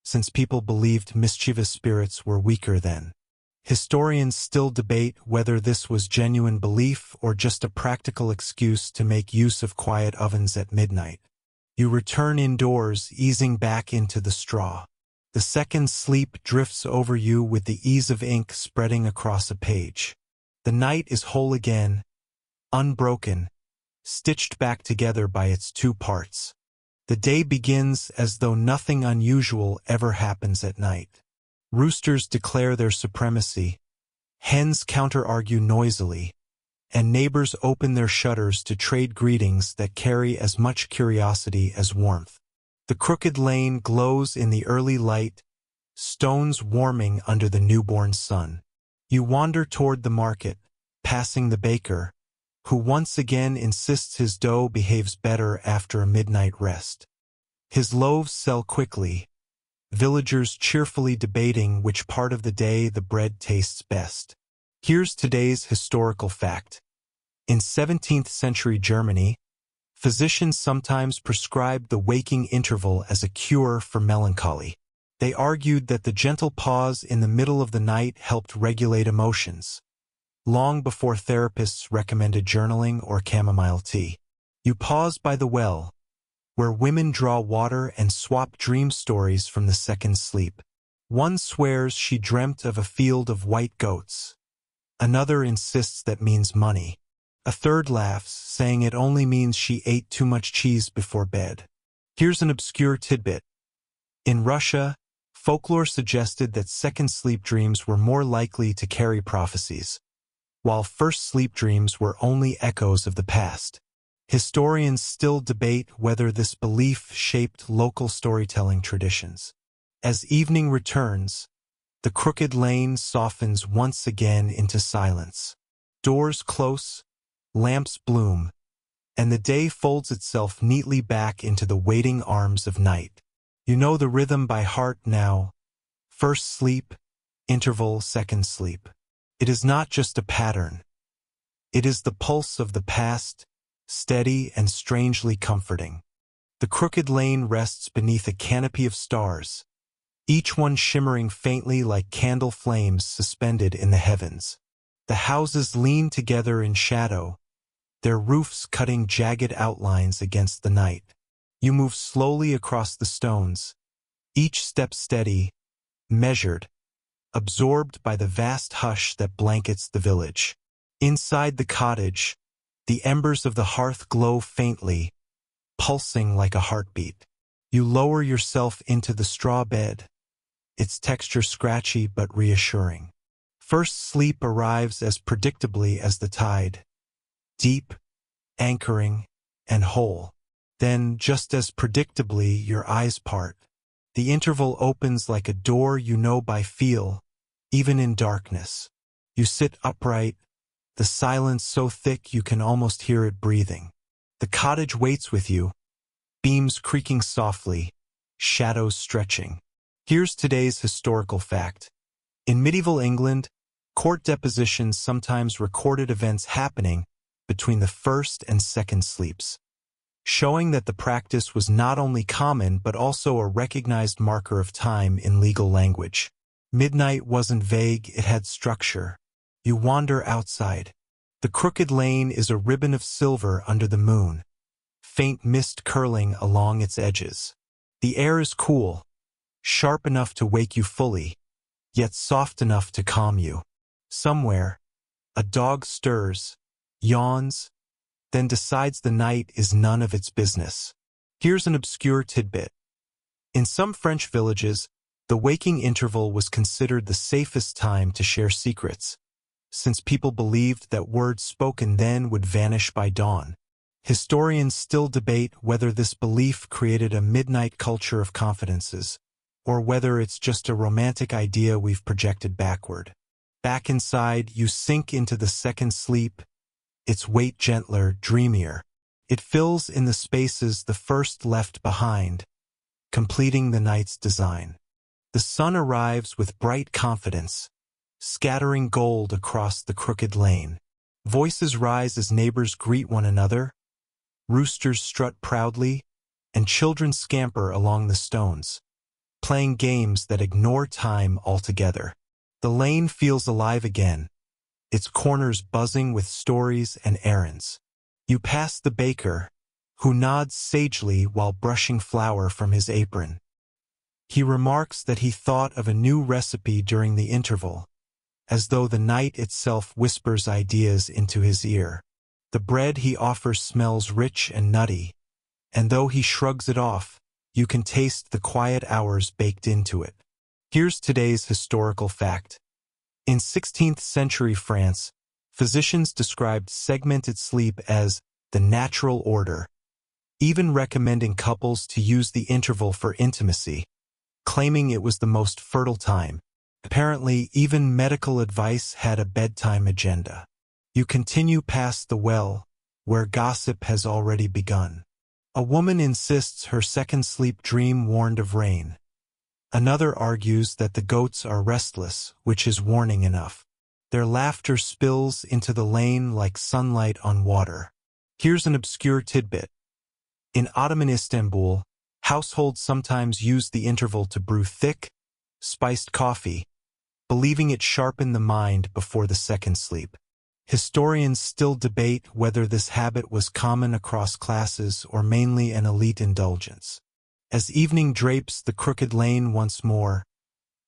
since people believed mischievous spirits were weaker then. Historians still debate whether this was genuine belief or just a practical excuse to make use of quiet ovens at midnight. You return indoors, easing back into the straw. The second sleep drifts over you with the ease of ink spreading across a page. The night is whole again, unbroken, stitched back together by its two parts. The day begins as though nothing unusual ever happens at night. Roosters declare their supremacy, hens counter-argue noisily, and neighbors open their shutters to trade greetings that carry as much curiosity as warmth. The crooked lane glows in the early light, stones warming under the newborn sun. You wander toward the market, passing the baker, who once again insists his dough behaves better after a midnight rest. His loaves sell quickly, villagers cheerfully debating which part of the day the bread tastes best. Here's today's historical fact. In 17th century Germany, physicians sometimes prescribed the waking interval as a cure for melancholy. They argued that the gentle pause in the middle of the night helped regulate emotions, long before therapists recommended journaling or chamomile tea. You pause by the well, where women draw water and swap dream stories from the second sleep. One swears she dreamt of a field of white goats. Another insists that means money. A third laughs, saying it only means she ate too much cheese before bed. Here's an obscure tidbit. In Russia, folklore suggested that second sleep dreams were more likely to carry prophecies, while first sleep dreams were only echoes of the past. Historians still debate whether this belief shaped local storytelling traditions. As evening returns, the crooked lane softens once again into silence. Doors close, lamps bloom, and the day folds itself neatly back into the waiting arms of night. You know the rhythm by heart now. First sleep, interval, second sleep. It is not just a pattern. It is the pulse of the past, steady and strangely comforting. The crooked lane rests beneath a canopy of stars, each one shimmering faintly like candle flames suspended in the heavens. The houses lean together in shadow, their roofs cutting jagged outlines against the night. You move slowly across the stones, each step steady, measured, absorbed by the vast hush that blankets the village. Inside the cottage, the embers of the hearth glow faintly, pulsing like a heartbeat. You lower yourself into the straw bed, its texture scratchy but reassuring. First sleep arrives as predictably as the tide, deep, anchoring, and whole. Then, just as predictably, your eyes part. The interval opens like a door you know by feel, even in darkness. You sit upright, the silence so thick you can almost hear it breathing. The cottage waits with you, beams creaking softly, shadows stretching. Here's today's historical fact. In medieval England, court depositions sometimes recorded events happening between the first and second sleeps, showing that the practice was not only common but also a recognized marker of time in legal language. Midnight wasn't vague, it had structure. You wander outside. The crooked lane is a ribbon of silver under the moon, faint mist curling along its edges. The air is cool, sharp enough to wake you fully, yet soft enough to calm you. Somewhere, a dog stirs, yawns, then decides the night is none of its business. Here's an obscure tidbit. In some French villages, the waking interval was considered the safest time to share secrets, since people believed that words spoken then would vanish by dawn. Historians still debate whether this belief created a midnight culture of confidences, or whether it's just a romantic idea we've projected backward. Back inside, you sink into the second sleep, its weight gentler, dreamier. It fills in the spaces the first left behind, completing the night's design. The sun arrives with bright confidence, scattering gold across the crooked lane. Voices rise as neighbors greet one another, roosters strut proudly, and children scamper along the stones, playing games that ignore time altogether. The lane feels alive again, its corners buzzing with stories and errands. You pass the baker, who nods sagely while brushing flour from his apron. He remarks that he thought of a new recipe during the interval, as though the night itself whispers ideas into his ear. The bread he offers smells rich and nutty, and though he shrugs it off, you can taste the quiet hours baked into it. Here's today's historical fact. In 16th century France, physicians described segmented sleep as the natural order, even recommending couples to use the interval for intimacy, claiming it was the most fertile time. Apparently, even medical advice had a bedtime agenda. You continue past the well, where gossip has already begun. A woman insists her second sleep dream warned of rain. Another argues that the goats are restless, which is warning enough. Their laughter spills into the lane like sunlight on water. Here's an obscure tidbit. In Ottoman Istanbul, households sometimes used the interval to brew thick, spiced coffee, believing it sharpened the mind before the second sleep. Historians still debate whether this habit was common across classes or mainly an elite indulgence. As evening drapes the crooked lane once more,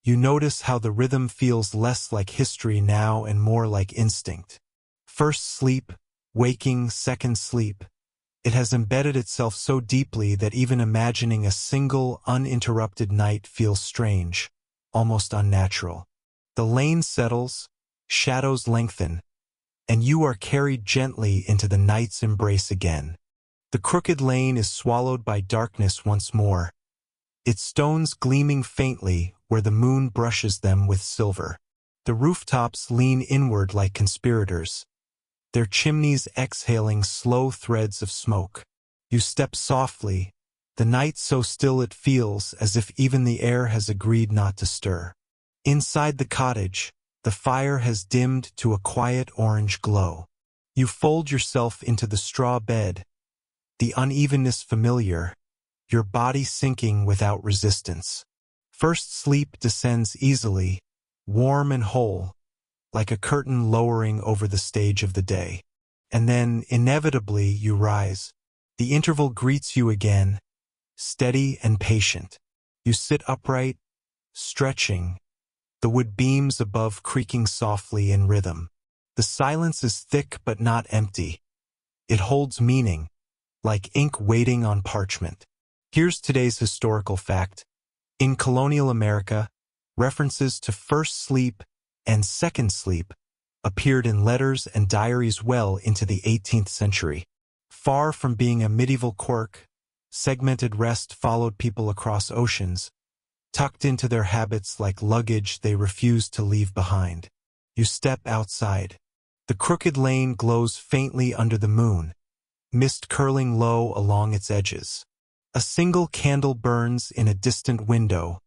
you notice how the rhythm feels less like history now and more like instinct. First sleep, waking, second sleep. It has embedded itself so deeply that even imagining a single, uninterrupted night feels strange, almost unnatural. The lane settles, shadows lengthen, and you are carried gently into the night's embrace again. The crooked lane is swallowed by darkness once more, its stones gleaming faintly where the moon brushes them with silver. The rooftops lean inward like conspirators, their chimneys exhaling slow threads of smoke. You step softly, the night so still it feels as if even the air has agreed not to stir. Inside the cottage, the fire has dimmed to a quiet orange glow. You fold yourself into the straw bed, the unevenness familiar, your body sinking without resistance. First sleep descends easily, warm and whole, like a curtain lowering over the stage of the day. And then, inevitably, you rise. The interval greets you again, steady and patient. You sit upright, stretching, the wood beams above creaking softly in rhythm. The silence is thick but not empty. It holds meaning, like ink waiting on parchment. Here's today's historical fact. In colonial America, references to first sleep and second sleep appeared in letters and diaries well into the 18th century. Far from being a medieval quirk, segmented rest followed people across oceans, tucked into their habits like luggage they refused to leave behind. You step outside. The crooked lane glows faintly under the moon, mist curling low along its edges. A single candle burns in a distant window,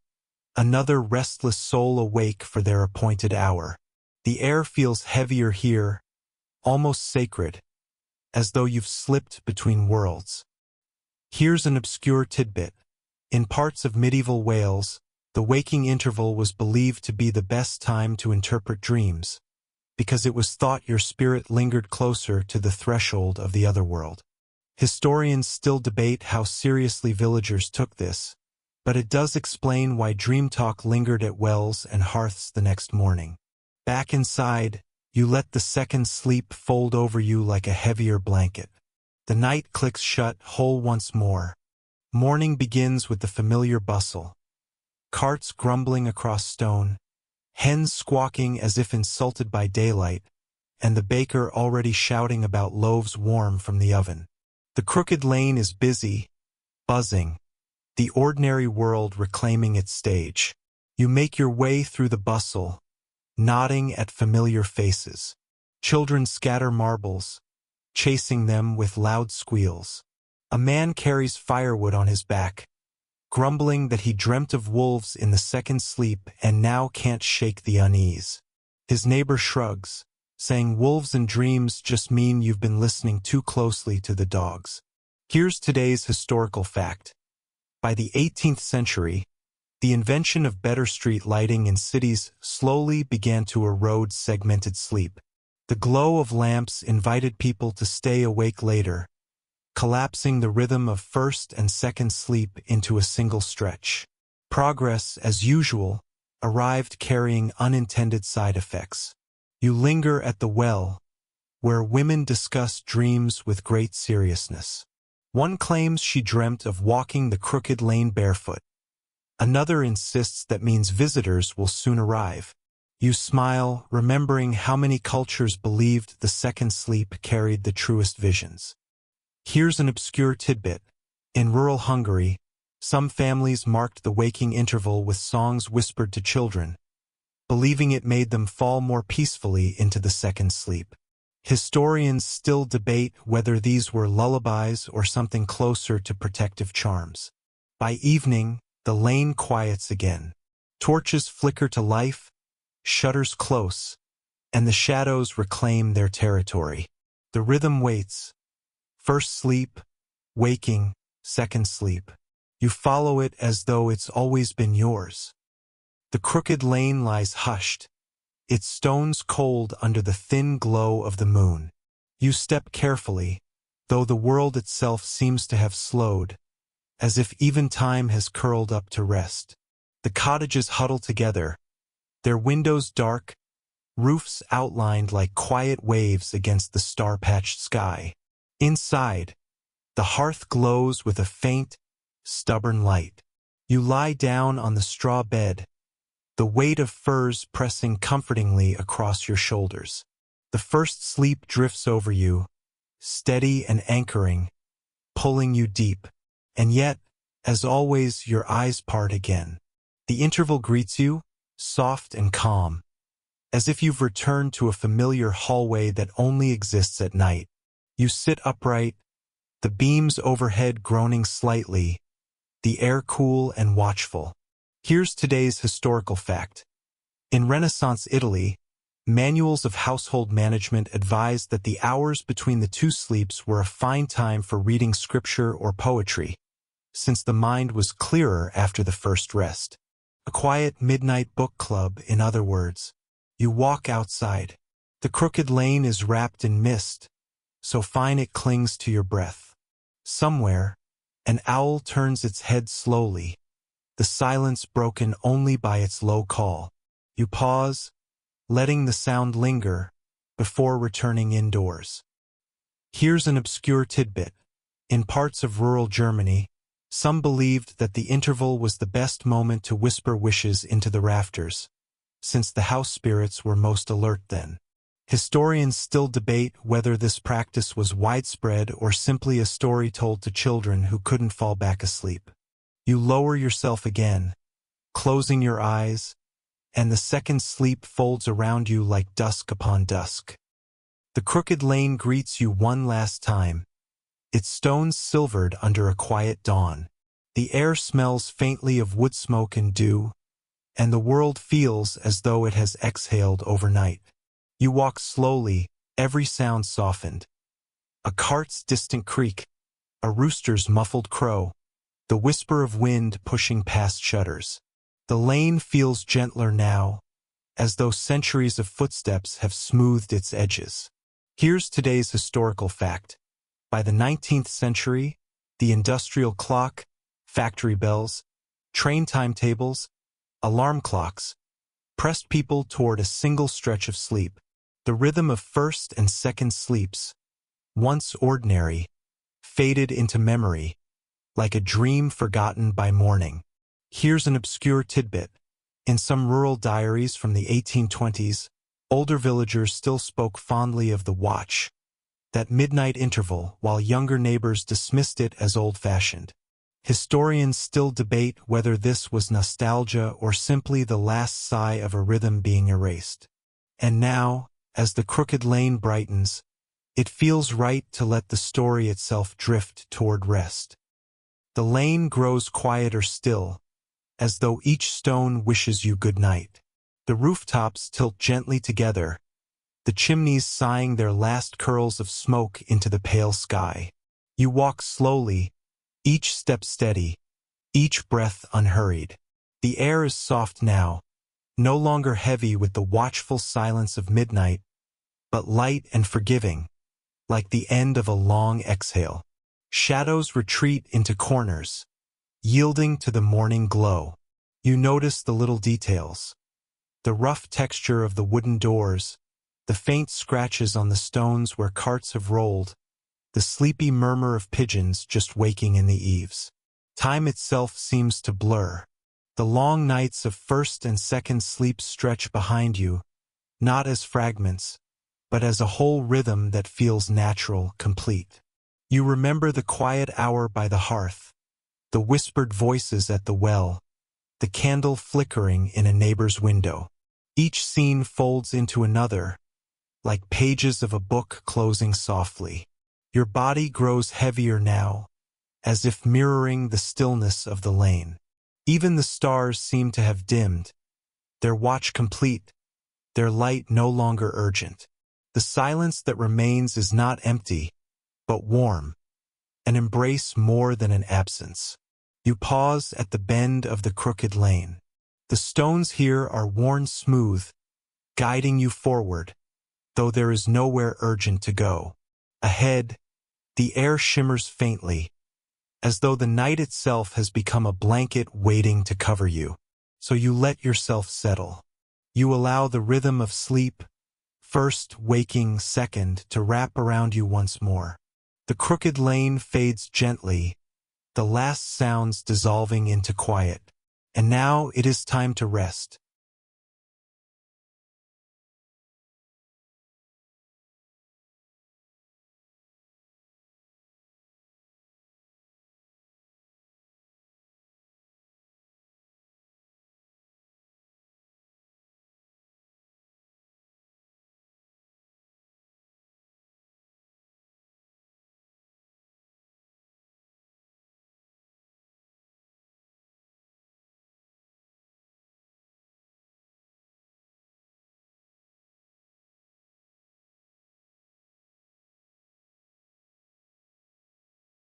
another restless soul awake for their appointed hour. The air feels heavier here, almost sacred, as though you've slipped between worlds. Here's an obscure tidbit. In parts of medieval Wales, the waking interval was believed to be the best time to interpret dreams, because it was thought your spirit lingered closer to the threshold of the otherworld. Historians still debate how seriously villagers took this, but it does explain why dream talk lingered at wells and hearths the next morning. Back inside, you let the second sleep fold over you like a heavier blanket. The night clicks shut whole once more. Morning begins with the familiar bustle. Carts grumbling across stone, hens squawking as if insulted by daylight, and the baker already shouting about loaves warm from the oven. The crooked lane is busy, buzzing, the ordinary world reclaiming its stage. You make your way through the bustle, nodding at familiar faces. Children scatter marbles, chasing them with loud squeals. A man carries firewood on his back, grumbling that he dreamt of wolves in the second sleep and now can't shake the unease. His neighbor shrugs, saying wolves and dreams just mean you've been listening too closely to the dogs. Here's today's historical fact. By the 18th century, the invention of better street lighting in cities slowly began to erode segmented sleep. The glow of lamps invited people to stay awake later, collapsing the rhythm of first and second sleep into a single stretch. Progress, as usual, arrived carrying unintended side effects. You linger at the well, where women discuss dreams with great seriousness. One claims she dreamt of walking the crooked lane barefoot. Another insists that means visitors will soon arrive. You smile, remembering how many cultures believed the second sleep carried the truest visions. Here's an obscure tidbit. In rural Hungary, some families marked the waking interval with songs whispered to children, believing it made them fall more peacefully into the second sleep. Historians still debate whether these were lullabies or something closer to protective charms. By evening, the lane quiets again. Torches flicker to life, shutters close, and the shadows reclaim their territory. The rhythm waits. First sleep, waking, second sleep. You follow it as though it's always been yours. The crooked lane lies hushed, its stones cold under the thin glow of the moon. You step carefully, though the world itself seems to have slowed, as if even time has curled up to rest. The cottages huddle together, their windows dark, roofs outlined like quiet waves against the star-patched sky. Inside, the hearth glows with a faint, stubborn light. You lie down on the straw bed, the weight of furs pressing comfortingly across your shoulders. The first sleep drifts over you, steady and anchoring, pulling you deep. And yet, as always, your eyes part again. The interval greets you, soft and calm, as if you've returned to a familiar hallway that only exists at night. You sit upright, the beams overhead groaning slightly, the air cool and watchful. Here's today's historical fact. In Renaissance Italy, manuals of household management advised that the hours between the two sleeps were a fine time for reading scripture or poetry, since the mind was clearer after the first rest. A quiet midnight book club, in other words. You walk outside. The crooked lane is wrapped in mist, so fine it clings to your breath. Somewhere, an owl turns its head slowly, the silence broken only by its low call. You pause, letting the sound linger, before returning indoors. Here's an obscure tidbit. In parts of rural Germany, some believed that the interval was the best moment to whisper wishes into the rafters, since the house spirits were most alert then. Historians still debate whether this practice was widespread or simply a story told to children who couldn't fall back asleep. You lower yourself again, closing your eyes, and the second sleep folds around you like dusk upon dusk. The crooked lane greets you one last time, its stones silvered under a quiet dawn. The air smells faintly of wood smoke and dew, and the world feels as though it has exhaled overnight. You walk slowly, every sound softened. A cart's distant creak, a rooster's muffled crow, the whisper of wind pushing past shutters. The lane feels gentler now, as though centuries of footsteps have smoothed its edges. Here's today's historical fact. By the 19th century, the industrial clock, factory bells, train timetables, alarm clocks pressed people toward a single stretch of sleep. The rhythm of first and second sleeps, once ordinary, faded into memory, like a dream forgotten by morning. Here's an obscure tidbit. In some rural diaries from the 1820s, older villagers still spoke fondly of the watch, that midnight interval, while younger neighbors dismissed it as old-fashioned. Historians still debate whether this was nostalgia or simply the last sigh of a rhythm being erased. And now, as the crooked lane brightens, it feels right to let the story itself drift toward rest. The lane grows quieter still, as though each stone wishes you good night. The rooftops tilt gently together, the chimneys sighing their last curls of smoke into the pale sky. You walk slowly, each step steady, each breath unhurried. The air is soft now, no longer heavy with the watchful silence of midnight, but light and forgiving, like the end of a long exhale. Shadows retreat into corners, yielding to the morning glow. You notice the little details. The rough texture of the wooden doors, the faint scratches on the stones where carts have rolled, the sleepy murmur of pigeons just waking in the eaves. Time itself seems to blur. The long nights of first and second sleep stretch behind you, not as fragments, but as a whole rhythm that feels natural, complete. You remember the quiet hour by the hearth, the whispered voices at the well, the candle flickering in a neighbor's window. Each scene folds into another, like pages of a book closing softly. Your body grows heavier now, as if mirroring the stillness of the lane. Even the stars seem to have dimmed, their watch complete, their light no longer urgent. The silence that remains is not empty, but warm, an embrace more than an absence. You pause at the bend of the crooked lane. The stones here are worn smooth, guiding you forward, though there is nowhere urgent to go. Ahead, the air shimmers faintly, as though the night itself has become a blanket waiting to cover you. So you let yourself settle. You allow the rhythm of sleep, first waking, second, to wrap around you once more. The crooked lane fades gently, the last sounds dissolving into quiet. And now it is time to rest.